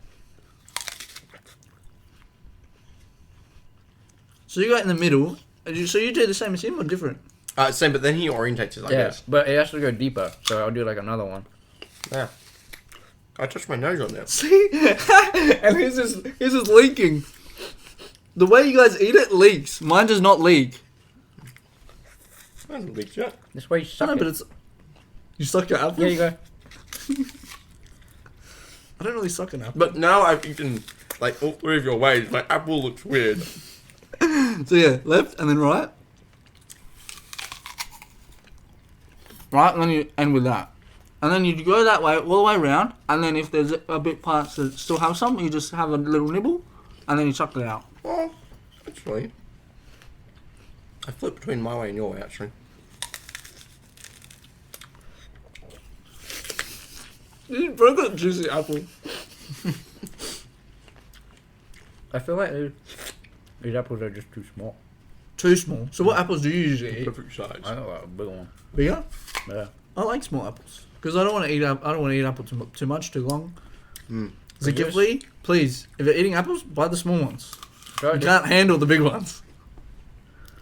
So you go in the middle. So you do the same as him or different? Same, but then he orientates it, I guess. But it has to go deeper. So I'll do like another one. Yeah. I touched my nose on there. See, and his is leaking. The way you guys eat it leaks. Mine does not leak. I haven't leaked yet. This way you suck No, it. but it's. You suck your apple. Yeah, you go. I don't really suck an apple. But now I've eaten like all three of your ways. My apple looks weird. So yeah, left and then right. Right, and then you end with that. And then you go that way, all the way around, and then if there's a bit parts that still have some, you just have a little nibble, and then you chuck it out. Well, actually, I flip between my way and your way, actually. You broke a juicy apple. I feel like these apples are just too small. Too small. So what apples do you usually eat? Perfect size. I got like a big one. Bigger? Yeah. I like small apples because I don't want to eat. I don't want to eat apple too much, too long. Mm. As a gift, Lee, please, if you're eating apples, buy the small ones. Try You this. can't handle the big ones.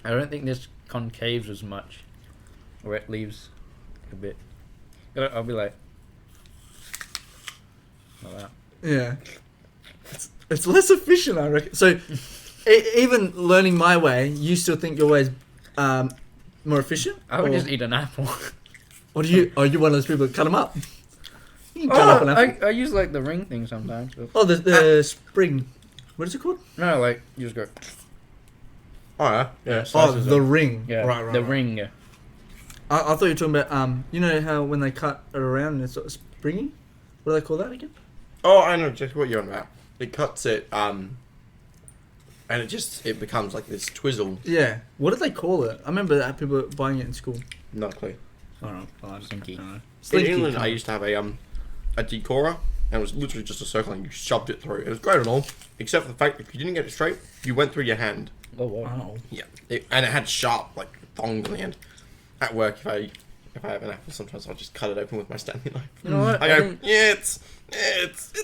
I don't think this concaves as much. Or it leaves a bit. I'll be like that. Yeah, it's less efficient, I reckon. So, even learning my way, you still think your way is more efficient? I would Or- just eat an apple. Or do you? Are you one of those people that cut them up? You can cut up an apple. I use like the ring thing sometimes. But Oh, the spring. What is it called? no, like you just go. Oh, yeah. Yeah. Oh, Slices the it. ring. Yeah, Right. the ring. Yeah. I thought you were talking about you know how when they cut it around and it's sort of springy. What do they call that again? Oh, I know just what you're on about. It cuts it, and it becomes like this twizzle. Yeah. What did they call it? I remember that people were buying it in school. Not a clue. I don't know. Slinky. In Slinky. England, I used to have a decorer, and it was literally just a circle, and you shoved it through. It was great and all, except for the fact that if you didn't get it straight, you went through your hand. Oh wow. Oh. Yeah, and it had sharp like thongs on the end. At work, if I have an apple, sometimes I'll just cut it open with my Stanley knife. You know what? I go, yeah, it's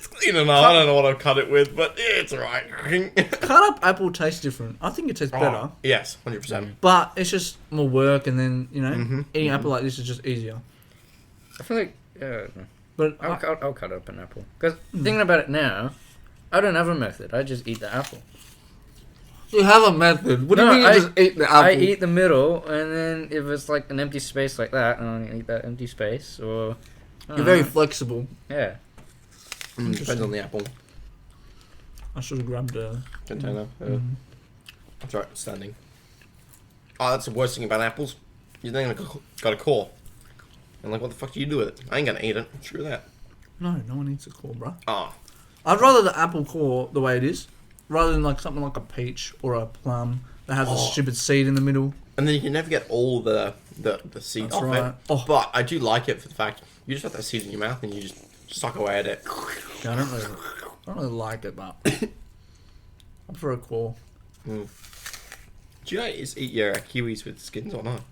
clean enough. I don't know what I've cut it with, but it's alright. Cut up apple tastes different. I think it tastes better. Oh, yes, 100%. But it's just more work, and then Mhm, eating apple like this is just easier. I feel like But I'll cut up an apple because thinking about it now, I don't have a method. I just eat the apple. You have a method. What do No, you mean you just eat the apple? I eat the middle, and then if it's like an empty space like that, I'm gonna eat that empty space. Or You're very flexible. yeah. Depends on the apple I should have grabbed a container. That's right, standing. Oh, that's the worst thing about apples. You think got a core. And like, what the fuck do you do with it? I ain't gonna eat it. Screw that. No one eats a core, bro. Oh. I'd rather the apple core the way it is, rather than like something like a peach or a plum that has a stupid seed in the middle. And then you can never get all the seeds off right. it. Oh. But I do like it for the fact you just have that seed in your mouth and you just suck away at it. Yeah, I don't really like it, but I prefer a core. Do you guys eat your kiwis with skins or not?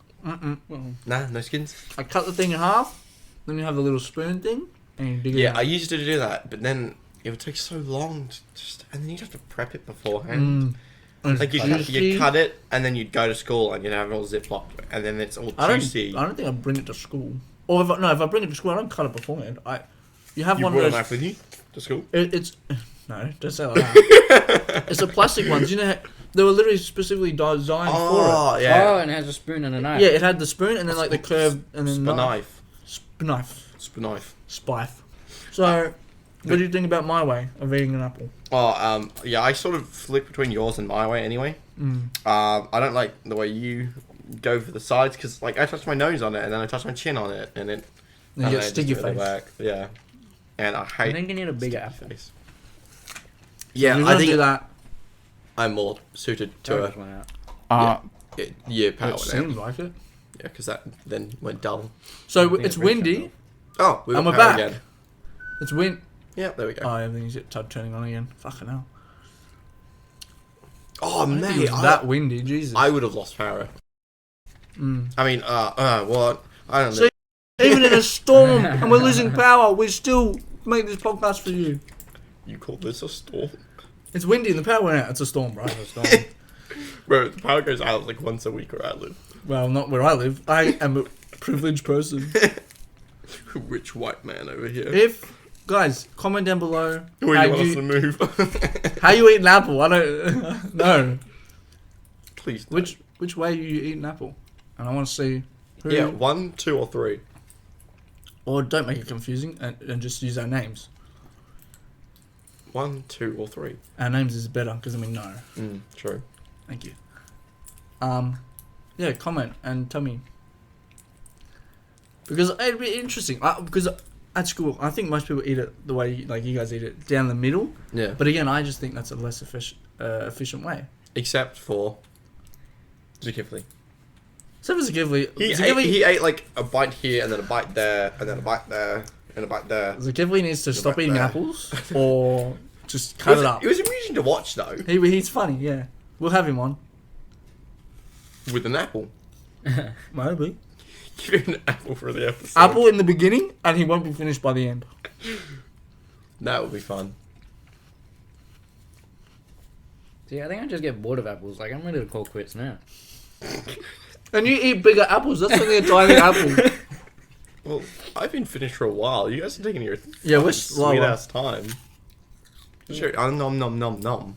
Nah, no skins. I cut the thing in half, then you have the little spoon thing, and you dig it Yeah, out. I used to do that, but then it would take so long to just, and then you'd have to prep it beforehand. And Like it's you cut it, and then you'd go to school and you'd have it all ziplocked, and then it's all juicy. I don't think I'd bring it to school. Or if I bring it to school, I don't cut it beforehand. You have You one brought of a those. knife with you to school? It's no, don't say like that. It's a plastic ones. You know, they were literally specifically designed for Oh, Oh, yeah. and it has a spoon and a knife. it. Yeah, it had the spoon and then like the curve and then Knife. knife, Knife. spife. So, what do you think about my way of eating an apple? Oh, yeah, I sort of flick between yours and my way anyway. I don't like the way you go for the sides, because, like, I touch my nose on it, and then I touch my chin on it, and it... And you get sticky really face. work. Yeah. And I I hate... think you need a bigger apple. face. Yeah, Yeah, I I think do that. I'm more suited Power to just went out. power It now. seems like it. Yeah, because that then went dull. So think it's it really windy. Oh, we got And we're power back. again. It's wind. Yeah, there we go. Oh, everything's turning on again. Fucking hell. Oh, It mate, was that windy, Jesus. I would have lost power. I mean, what? I don't know. See, even in a storm and we're losing power, we still make this podcast for you. You call this a storm? It's windy and the power went out. It's a storm, bro. It's a storm. Bro, the power goes out like once a week where I live. Well, not where I live. I am a privileged person. Rich white man over here. If guys, comment down below Where you want us to move? how you eat an apple. I don't know. Please. Don't. Which way you eat an apple, and I want to see. Who, Yeah, 1, 2, or 3. Or don't make it confusing and just use our names. 1, 2, or 3. Our names is better because we know. True. Thank you. Yeah, comment and tell me. Because it'd be interesting. Because at school, I think most people eat it the way like you guys eat it, down the middle. Yeah. But again, I just think that's a less efficient way. Except for Zakifli. So for Zakifli, He ate like a bite here, and then a bite there, and then a bite there, and a bite there. Zakifli needs to stop right eating there. apples or just cut it up. It was amusing to watch though. He's funny, yeah. We'll have him on. With an apple. Maybe. Give him an apple for the episode. Apple in the beginning, and he won't be finished by the end. That would be fun. See, I think I just get bored of apples. Like, I'm ready to call quits now. And you eat bigger apples. That's only a tiny apple. Well, I've been finished for a while. You guys are taking your Yeah, we're sweet slower. ass time. Sure, nom nom nom nom.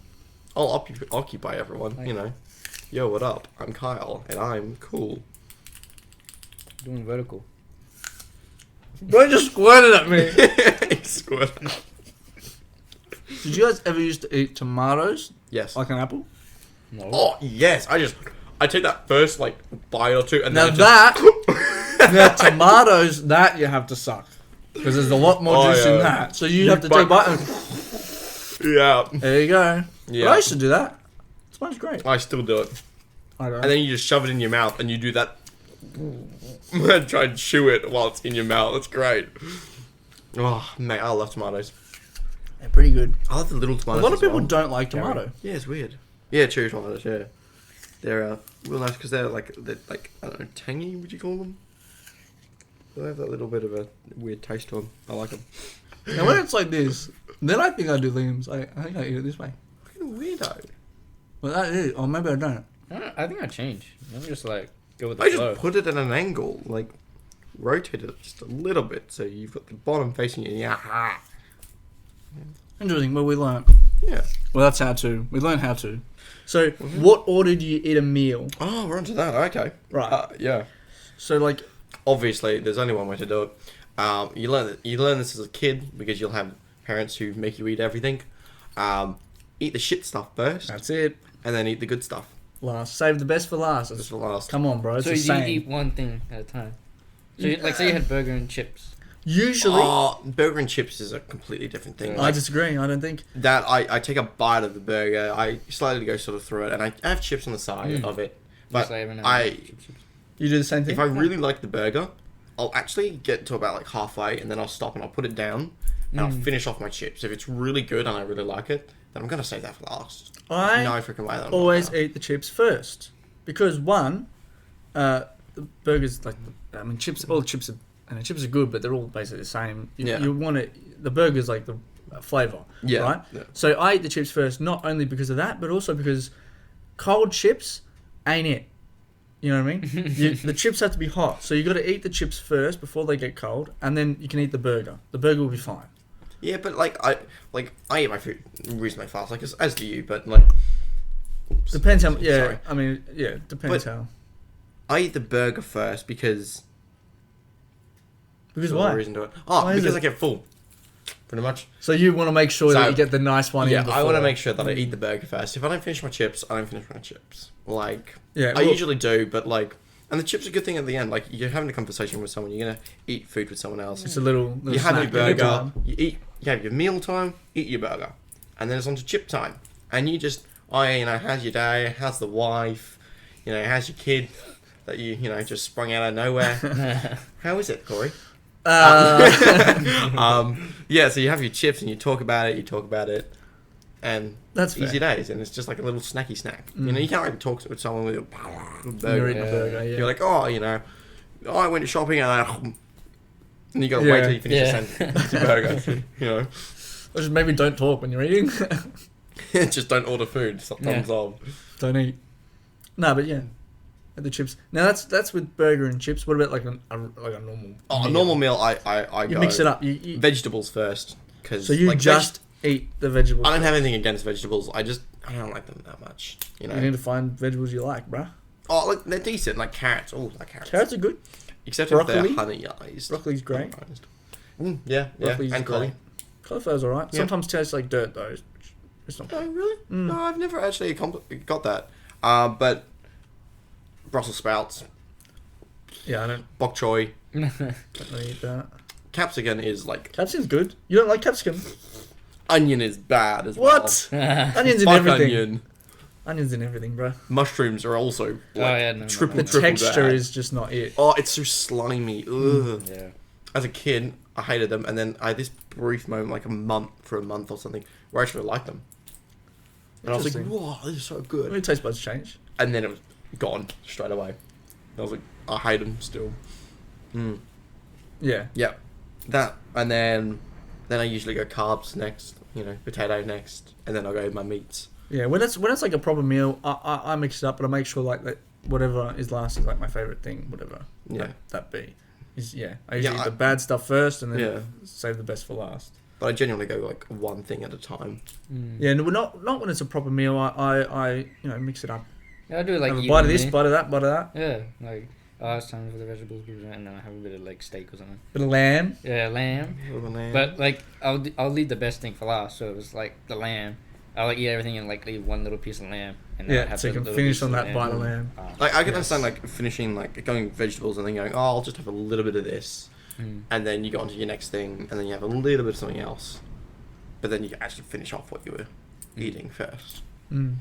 I'll occupy everyone. You know. Yo, what up? I'm Kyle, and I'm cool. Doing vertical. Bro just squirted at me. He squirted. Did you guys ever used to eat tomatoes Yes. like an apple? No. Oh yes, I take that first like bite or two, and Now then now tomatoes, that you have to suck. Because there's a lot more Oh, juice in yeah. that. So you have to take a bite and... yeah, There you go. Yeah. But I used to do that. It smells great. I still do it, I don't and then you just shove it in your mouth, and you do that. Try and chew it while it's in your mouth. It's great. Oh mate, I love tomatoes. They're pretty good. I love the little A tomatoes. lot of as people well. don't like tomato. Yeah, it's weird. Yeah, cherry tomatoes. Yeah, they're real nice because they're like I don't know, tangy. Would you call them? They have that little bit of a weird taste to them. I like them. Now when it's like this, then I think I do limbs. I think I eat it this way. Fucking weirdo. Well, that is, or maybe I don't. I think I change. I'm just like, go with the I flow. just put it at an angle, like rotate it just a little bit, so you've got the bottom facing you. Yeah. Interesting, well we learnt. Yeah. Well, that's how to. We learn how to. So, what order do you eat a meal? Oh, we're onto that. Okay. Right. Yeah. So, like, Obviously, there's only one way to do it. You learn this as a kid because you'll have parents who make you eat everything. Eat the shit stuff first, that's it. and then eat the good stuff. Last. Save the best for last. That's the last. Come on, bro. It's So the you same. eat one thing at a time. So you, like, say you had burger and chips. Usually, Oh, burger and chips is a completely different thing. Yeah. I disagree. I don't think. That I take a bite of the burger, I slowly go sort of through it, and I have chips on the side of it. But Just like every now and then, chips. You do the same thing. if I really like the burger, I'll actually get to about like halfway, and then I'll stop and I'll put it down, and I'll finish off my chips. If it's really good and I really like it, then I'm gonna save that for last. I No freaking way. That I'm always not gonna. eat the chips first because one, the burgers like chips. All chips are chips are good, but they're all basically the same. Yeah. You want it. The burger's like the flavor, Yeah. right? Yeah. So I eat the chips first, not only because of that, but also because cold chips ain't it. You know what I mean? The chips have to be hot, so you got to eat the chips first before they get cold, and then you can eat the burger. The burger will be fine. Yeah, but I eat my food reasonably fast, like as do you, but like. Oops. Depends how. Yeah, Sorry. I mean, yeah, depends But- how. I eat the burger first because. Because for no why? reason to it. Oh, Why is because it? I get full. Pretty much. So you want to make sure that So- you get the nice one in Yeah, before. I want to make sure that I eat the burger first. If I don't finish my chips, I don't finish my chips. Like, Yeah, I well- usually do, but like, and the chips are a good thing at the end. Like, you're having a conversation with someone, you're gonna eat food with someone else. It's a little You have your snack every burger, time. you have your meal time, eat your burger, and then it's on to chip time. And you just, how's your day? How's the wife? How's your kid that you just sprung out of nowhere? How is it, Corey? Yeah, so you have your chips and you talk about it, and That's easy fair. days, and it's just like a little snacky snack. You can't really talk with someone with a You're burger. eating a burger, yeah. You're like, I went shopping and you gotta wait till you finish Yeah. your sentence. Your burger, Or just maybe don't talk when you're eating. just don't order food. Thumbs up. Don't eat. No, but yeah, the chips. Now that's with burger and chips. What about like a normal? Oh, a meal? normal meal, I You go mix it up. You vegetables first, because so you just eat the vegetables. I don't have anything against vegetables. I don't like them that much. You need to find vegetables you like, bruh. Oh, like they're decent, like carrots. Oh, like carrots. Carrots are good. Except Broccoli? if they're honeyized. Broccoli's great. Yeah, Broccoli's and great. cauliflower. Cauliflower's alright. Yeah. Sometimes tastes like dirt though. It's not. Oh, really? Mm. No, I've never actually got that. But Brussels sprouts, Yeah, I don't bok choy, really eat that. capsicum is like Capsicum's good. You don't like capsicum? onion is bad as What? well. Onions in Fuck everything. onion. Onions in everything, bruh. Mushrooms are also like yeah, no, triple The no. triple texture bad. is just not it. Oh, it's so slimy. Ugh. Yeah. As a kid, I hated them, and then I had this brief moment, like for a month or something, where I actually liked them. And I was like, Interesting. "Whoa, this is so I good!" mean, taste buds change. And then it was gone straight away. I was like, I hate them still. Mm. Yeah. Yeah, that, and then I usually go carbs next. Potato next, and then I'll go with my meats. Yeah, when it's like a proper meal, I mix it up, but I make sure like that whatever is last is like my favorite thing, whatever Yeah. that be. I usually Yeah, eat the bad stuff first and then Yeah. save the best for last. But I genuinely go like one thing at a time. Yeah, and not when it's a proper meal. I mix it up. Yeah, I do like Have a eat bite of one this, meal. bite of that, bite of that. Yeah, like it's time for the vegetables, and then I have a bit of like steak or something. Bit of lamb. Yeah, lamb. But like I'll leave the best thing for last. So it was like the lamb. I'll like eat everything and like leave one little piece of lamb. And then Yeah, I'll have so you the can little finish piece on of that bite of lamb. Like I can Yes. understand like finishing like going vegetables and then going, I'll just have a little bit of this, and then you go on to your next thing, and then you have a little bit of something else, but then you actually finish off what you were eating first. Mm.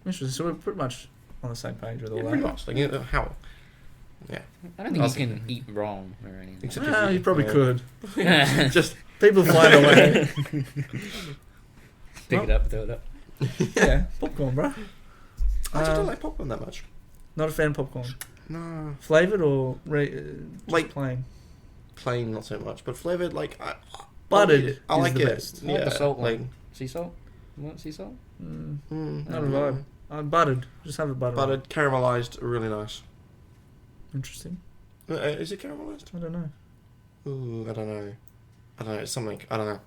Interesting. So we're pretty much on the same page with all Yeah, that. pretty much. Like how? Yeah. I don't think you can eat wrong or anything. Except Well, if you probably could. Just People find a way. Pick it up, throw it up. Yeah, popcorn, bro. I just don't like popcorn that much. Not a fan of popcorn. No, Flavored or just Like- plain? plain not so much, but flavored like Buttered I is like the it. best. I like the salt like one. Sea salt? You want sea salt? Not a vibe. Buttered. Just have it buttered. Buttered, caramelized, really nice. Interesting. Is it caramelized? I don't know. Ooh, I don't know. It's something. I don't know.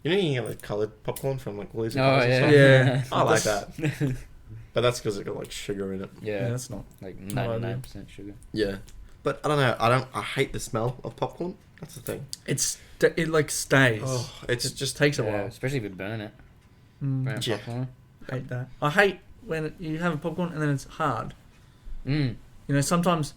You know you get like coloured popcorn from like Woolies and Oh Coles and yeah. stuff? Yeah. I like that. But that's because it got like sugar in it. Yeah, Yeah. that's not. Like No idea. 99% sugar. Yeah. But I don't know. I hate the smell of popcorn. That's the thing. It like stays. Oh, it's It just takes a Yeah, while. especially if you burn it. Mm, Burn Yeah. popcorn. hate that. I hate when you have a popcorn and then it's hard. Mm. You know, sometimes,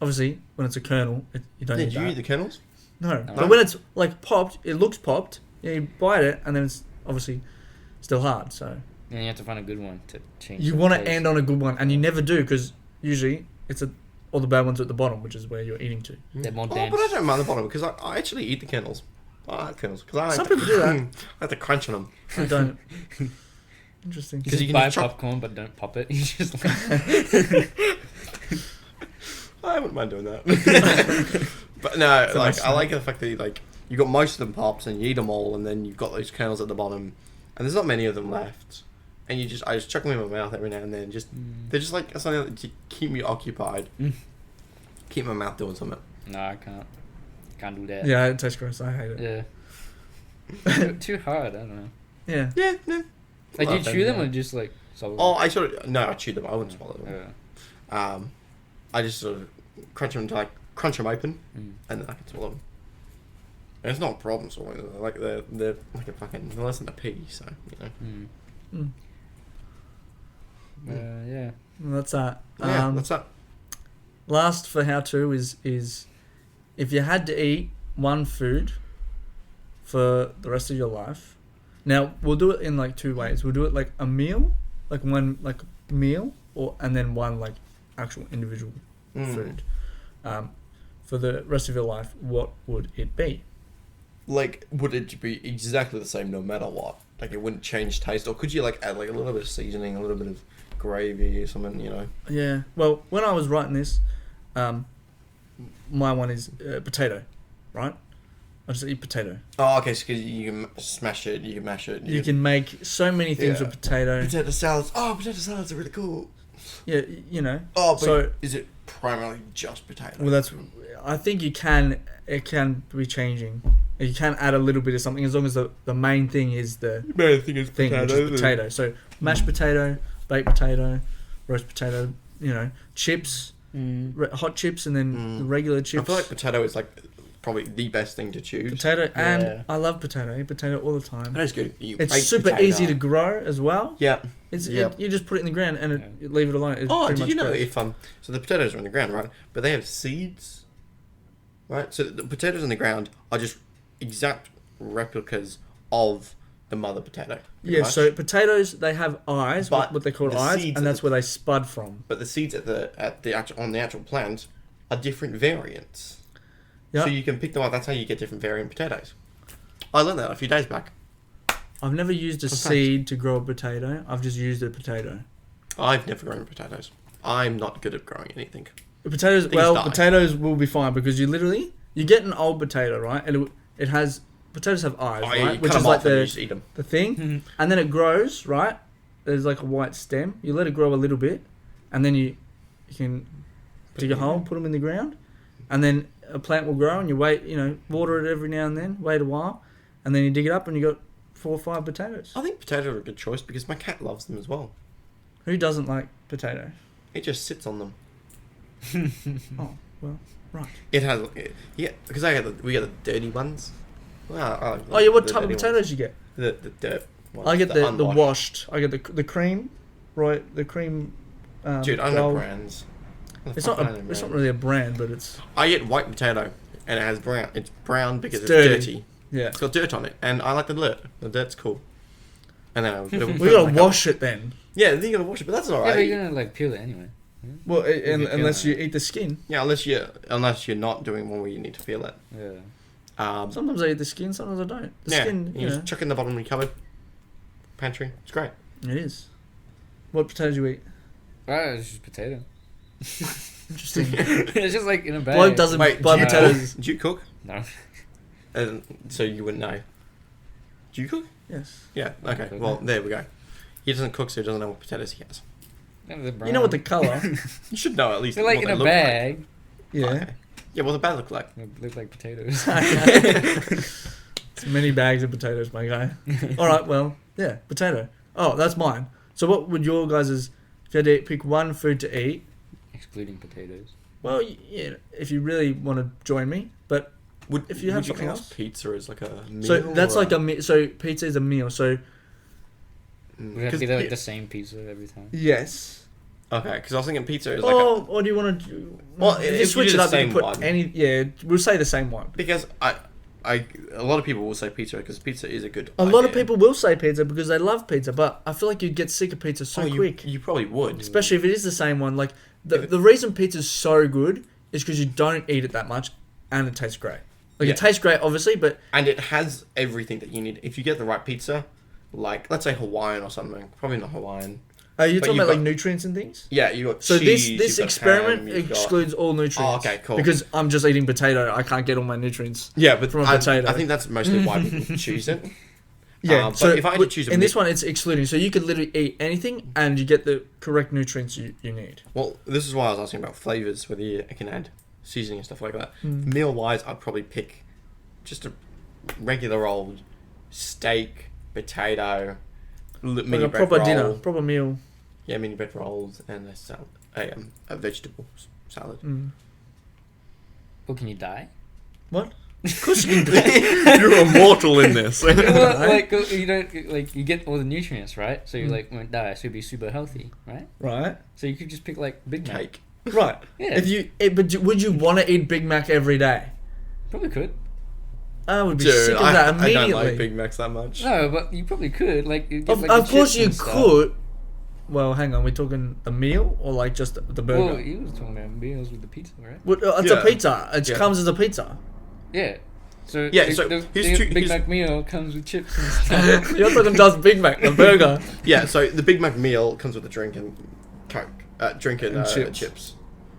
obviously, when it's a kernel, you don't Yeah, eat do you that. eat the kernels? No. No. But when it's like popped, it looks popped. You bite it and then it's obviously still hard. So And you have to find a good one to change. you the want to taste. end on a good one, and you never do because usually all the bad ones are at the bottom, which is where you're eating to. They're more Oh, dense. but I don't mind the bottom because I actually eat the kernels. I like kernels because I Some like people do that. I like to crunch on them. I don't. Interesting. You 'Cause just you can buy just chop- popcorn, but don't pop it. You just like, I wouldn't mind doing that. But no, It's a like nice I like the fact that you got most of them pops and you eat them all, and then you've got those kernels at the bottom, and there's not many of them left. And I just chuck them in my mouth every now and then. They're just like something to keep me occupied, keep my mouth doing something. no, I can't. Can't do that. Yeah, it tastes gross. I hate it. Yeah. Too hard. I don't know. Yeah. Yeah, no. Like, Well, do you chew them yeah. or just like swallow Oh, I sort of no, I chew them. I wouldn't swallow them. them? I just sort of crunch them until I crunch them open, Mm. and then I can swallow them. And it's not a problem swallowing them. Like they're like a fucking they're less than a pea, so you know. Mm. Mm. Yeah. Well, that's that. Yeah, that's that. Last for how to is if you had to eat one food for the rest of your life. Now we'll do it in like two ways. We'll do it like a meal, like one like meal, and then one like actual individual food. For the rest of your life, what would it be? Like, would it be exactly the same no matter what? Like, it wouldn't change taste, or could you like add like a little bit of seasoning, a little bit of gravy or something? You know. Yeah. Well, when I was writing this, my one is potato, right? I just eat potato. Oh, okay. So 'cause you can smash it, you can mash it. You can make so many things Yeah. with potato. potato salads. Oh, potato salads are really cool. Yeah, you know. Oh, but So- is it primarily just potato? Well, that's. I think you can. It can be changing. You can add a little bit of something as long as the main thing is the main thing is thing, which is potato. So mashed potato, baked potato, roast potato. You know, chips, hot chips, and then the regular I chips. feel like potato is like probably the best thing to choose. Potato, and Yeah. I love potato. I eat potato all the time. That is good. You It's bake super potato. easy to grow as well. Yeah. You just put it in the ground and you leave it alone. It's Oh, pretty did you much know grows. if so the potatoes are in the ground, right? But they have seeds, right? So the potatoes in the ground are just exact replicas of the mother potato. pretty Yeah, much. so potatoes they have eyes, But what they call the eyes, seeds and at that's where they spud from. but the seeds on the actual plant are different variants. Yeah, So you can pick them up. That's how you get different variant potatoes. I learned that a few days back. I've never used a Fun fact. seed to grow a potato. I've just used a potato. I've never grown potatoes. I'm not good at growing anything. The potatoes, Things well, die. potatoes will be fine because you get an old potato, right? And it has potatoes have eyes, Oh, yeah, right? you Which cut is them like off and you the just eat them. thing, and then it grows, right? There's like a white stem. You let it grow a little bit, and then you can dig a hole, put them in the ground, and then a plant will grow, and you wait, water it every now and then, wait a while, and then you dig it up, and you got 4 or 5 potatoes. I think potatoes are a good choice because my cat loves them as well. Who doesn't like potato? It just sits on them. Oh, well, right. It has, yeah, because we get the dirty ones. Well, I like Oh yeah, what the type of dirty potatoes ones. you get? The dirt ones. I get the unwashed. washed. I get the cream, right? The cream. Dude, I don't know gold. brands. What the It's fuck not. I know It's not brands? really a brand, but it's I get white potato, and it has brown. It's brown because it's dirty. dirty. yeah. It's got dirt on it, and I like the dirt. The dirt's cool. And then We gotta wash it then. Yeah, then you gotta wash it, but that's Yeah, alright. but you're gonna like peel it anyway. Well, you unless peel you it. eat the skin. Yeah, unless you're not doing one where you need to peel it. Yeah. Sometimes I eat the skin. Sometimes I don't. The yeah, skin, you just chuck it in the bottom of your cupboard, pantry. It's great. it is. What potatoes you eat? It's just potato. Interesting. It's just like in a bag. Bloke doesn't Wait, buy do you potatoes. cook? Do you cook? No. So you wouldn't know. Do you cook? Yes. Yeah. Okay. cook. Well, there we go. He doesn't cook, so he doesn't know what potatoes he has. You know what the color? You should know at least. They're like what in they a look bag. Like. Yeah. Okay. Yeah. What the bag look like? They look like potatoes. It's Many bags of potatoes, my guy. All right, well, yeah, potato. Oh, that's mine. So what would your guys' if you had to pick one food to eat? Excluding potatoes. Well, yeah, if you really want to join me, but if you have something class else, pizza as like a meal? so that's or like so pizza is a meal. So Would it have to be like the same pizza every time? yes. Okay, because I was thinking pizza is like Or do you want to? Well, if you if you switch do it the up, you same can put one. any. Yeah, we'll say the same one. because a lot of people will say pizza because pizza is a good. A lot of idea. people will say pizza because they love pizza, but I feel like you'd get sick of pizza so quick. You probably would. Especially if it is the same one. Like the reason pizza's so good is because you don't eat it that much, and it tastes great. Like Yeah. it tastes great, obviously, but And it has everything that you need. If you get the right pizza, like let's say Hawaiian or something, probably not Hawaiian. are you But talking you've about like got- nutrients and things? Yeah, you got So cheese, this you've got experiment ham, you've got- excludes all nutrients. Oh, okay, cool. Because I'm just eating potato, I can't get all my nutrients. Yeah, but from a potato. I think that's mostly why people choose it. Yeah, But so if I had to choose a in this mi- one, it's excluding. So you could literally eat anything, and you get the correct nutrients you need. Well, this is why I was asking about flavors, whether you can add seasoning and stuff like that. Mm. Meal wise, I'd probably pick just a regular old steak, potato, Like mini a bread proper roll. dinner, proper meal. Yeah, mini bread rolls and a salad, a vegetable salad. Mm. Or can you die? What? Of course you can do. You're immortal in this. Well, like you don't like you get all the nutrients, right? So you like won't die, so you'll be super healthy, right? Right, So you could just pick like Big Mac. Cake. right. Yeah. If you, would you want to eat Big Mac every day? Probably could. I would be Dude, sick of that I immediately. don't like Big Macs that much. No, but you probably could. Like, you get, Of, like, of the course chips you and stuff. could. Well, hang on. We're talking a meal or like just the burger? Well, you was talking about meals with the pizza, right? It's Yeah. a pizza. It Yeah. comes as a pizza. Yeah. So Yeah, the, so the, here's the two- Big here's- Mac meal comes with chips and stuff. You're talking just Big Mac, the burger. Yeah, so the Big Mac meal comes with a drink and Coke, drink and, And chips. chips.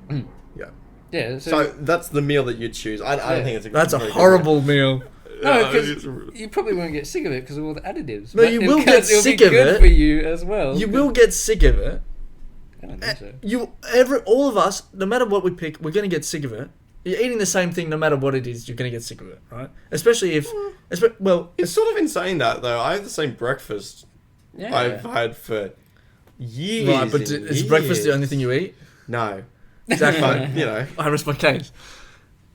Mm. Yeah. Yeah. So that's the meal that you'd choose. I Yeah. don't think it's a That's a very good horrible meal. meal. no, Yeah, because it's- you probably won't get sick of it because of all the additives. No, But you it'll will ca- get it'll sick be of good it. for you as well. You will get sick of it. I don't think so. All of us, no matter what we pick, we're gonna get sick of it. You're eating the same thing, no matter what it is. You're gonna get sick of it, right? Especially if, well, It's sort of insane that though. I have the same breakfast Yeah. I've had for years. right, but and is breakfast the years. only thing you eat? No, Exactly. but you know, I rest my case.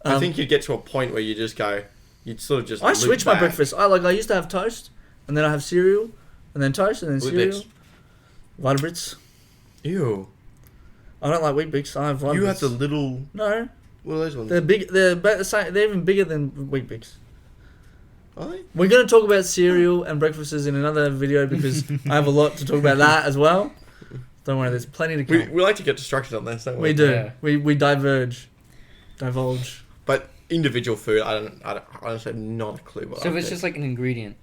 I think you'd get to a point where you just go, you'd sort of just. I loop switch my back. breakfast. I used to have toast, and then I have cereal, and then toast, and then Wheat cereal. Bix. Vitabits. Ew. I don't like wheat bix. I have Vitabits. You have the little. No, What are those ones? they're big. They're they're even bigger than wheat bix. Are they? We're gonna talk about cereal and breakfasts in another video because I have a lot to talk about that as well. Don't worry, there's plenty to come. We like to get distracted on this, don't we? We do. Yeah. We divulge. But individual food, I honestly have not a clue what. So if I'd it's pick. just like an ingredient,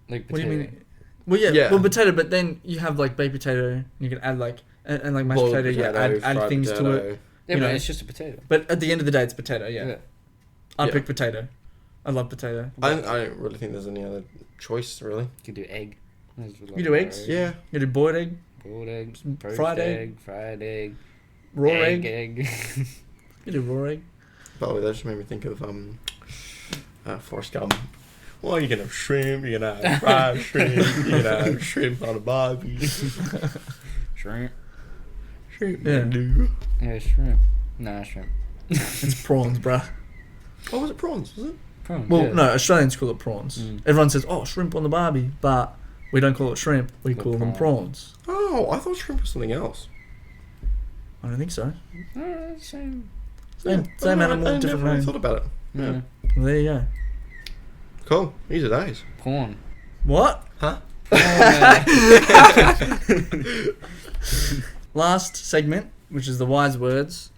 like What do potato. you mean? Well, yeah, Yeah. well, potato. But then you have like baked potato. You can add like and like mashed Boiled potato. You add fried things to potato. it. Yeah, you but know. it's just a potato. But at the end of the day, it's potato. Yeah, I Yeah. pick potato. I love potato. I don't really think there's any other choice, really. You could do egg. You do eggs? Yeah. You do boiled egg, Boiled egg, poached fried egg, egg, fried egg, raw egg. egg. You do raw egg. By the way, that just made me think of Forrest Gump. Well, you can have shrimp, you can have fried shrimp, you can have shrimp on a barbie. Shrimp. Shrimp, Yeah. do. Yeah, shrimp. Nah, shrimp. It's prawns, bruh. Oh, was it prawns? Was it? Prawn, Well, yeah. no, Australians call it prawns. Mm. Everyone says, "Oh, shrimp on the barbie," but we don't call it shrimp. We Call call them prawns. prawns. Oh, I thought shrimp was something else. I don't think so. Same. Same animal, I different never name. thought about it. Yeah. There you go. Cool. These are days. Porn. What? Huh? Last segment, which is the wise words.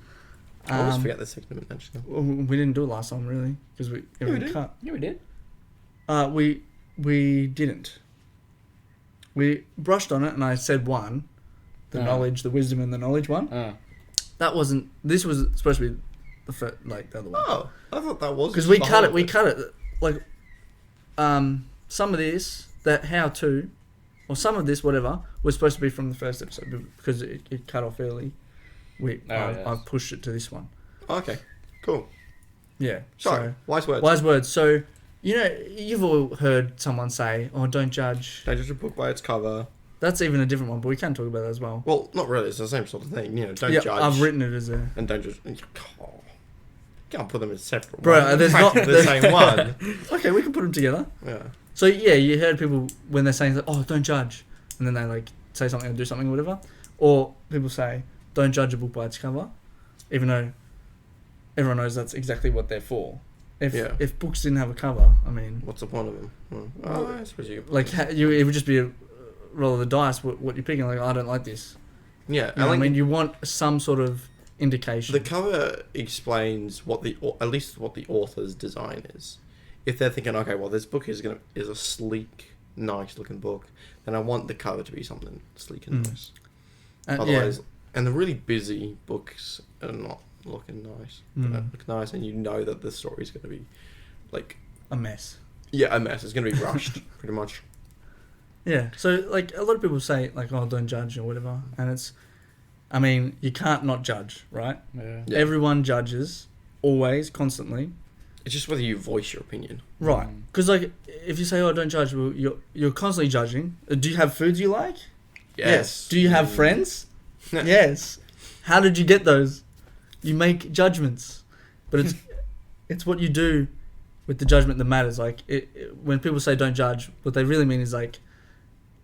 I always forget this segment, actually. We didn't do it last time, really, because we everything did. cut. Yeah, we did. We didn't. We brushed on it, and I said one, the Oh. knowledge, the wisdom, and the knowledge one. Oh. That wasn't. This was supposed to be the first, like the other one. Oh, I thought that was. Because just we the cut whole it. We of cut it. Like, some of this, that how to, or some of this, whatever, was supposed to be from the first episode but because it cut off early. yes. I've pushed it to this one. Okay, cool. Yeah. Sorry, wise words. Wise words. So You know, you've all heard someone say, "Oh, don't judge." Don't judge a book by its cover. That's even a different one, but we can talk about that as well. Well, not really. It's the same sort of thing. You know, don't Yeah, judge. I've written it as a. And don't judge. Oh, can't put them in separate. Bro, ones. there's Practically not- the same one. Okay, we can put them together. Yeah. So yeah, you heard people when they're saying, like, "Oh, don't judge," and then they like say something or do something or whatever, or people say, "Don't judge a book by its cover," even though everyone knows that's exactly what they're for. If books didn't have a cover, I mean, What's the point of them? Oh, I suppose you. like it would just be a roll of the dice. What you're picking, like, I don't like this. Yeah, You know what I mean, you want some sort of indication. the cover explains at least what the author's design is. If they're thinking, okay, well, this book is a sleek, nice looking book, then I want the cover to be something sleek and nice. Otherwise, and the really busy books are not looking nice. They don't look nice, and you know that the story's going to be like a mess. Yeah, a mess. It's going to be rushed, pretty much. Yeah. So like a lot of people say like, "Oh, don't judge" or whatever, and it's, I mean, you can't not judge, right? Yeah. Yeah. Everyone judges, always, constantly. It's just whether you voice your opinion. Right. Because like, if you say, "Oh, don't judge," well, you're constantly judging. Do you have foods you like? Yes. Do you have friends? Yes. How did you get those? You make judgments, but it's what you do with the judgment that matters. Like when people say don't judge, what they really mean is like,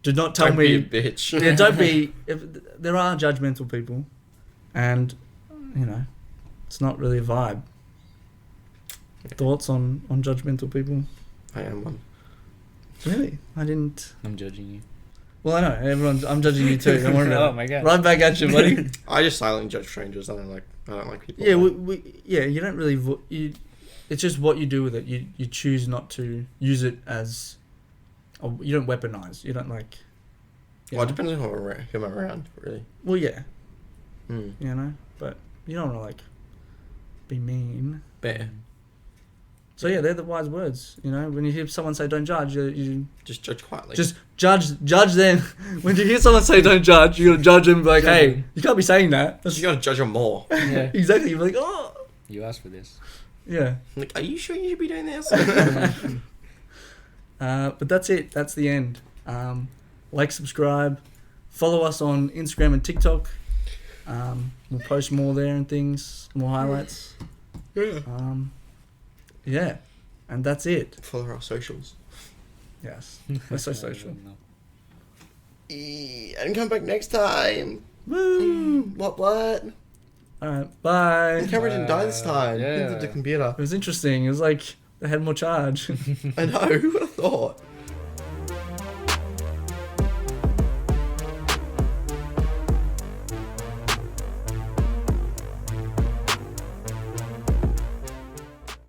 do not tell Don't me. be a bitch. Yeah, don't be. There are judgmental people, and you know, it's not really a vibe. Thoughts on judgmental people? I am one. Really, I didn't. I'm judging you. Well, I know I'm judging you too. Don't worry about it. Oh my god. Right back at you, buddy. I just silently judge strangers. I don't like people. Yeah, you don't really. It's just what you do with it. You choose not to use it as. You don't weaponize. You don't like. Well, it depends on who I'm around, really. Well, yeah, Mm. you know, but you don't want to like. Be mean. Bear. So yeah, they're the wise words. You know, when you hear someone say "don't judge," you Just judge quietly. just judge them. When you hear someone say "don't judge," you gotta judge them. And be like, hey, you can't be saying that. you gotta judge them more. Yeah. Exactly. You're like, oh, You asked for this. yeah. Like, are you sure you should be doing this? But that's it. That's the end. Like, subscribe, follow us on Instagram and TikTok. We'll post more there and things, more highlights. Yeah. Yeah, and that's it. Follow our socials. Yes, we're so social. And come back next time. Woo! What? All right, bye. The camera didn't die this time. Yeah. Neither did the computer. It was interesting. It was like they had more charge. I know. Who would have thought?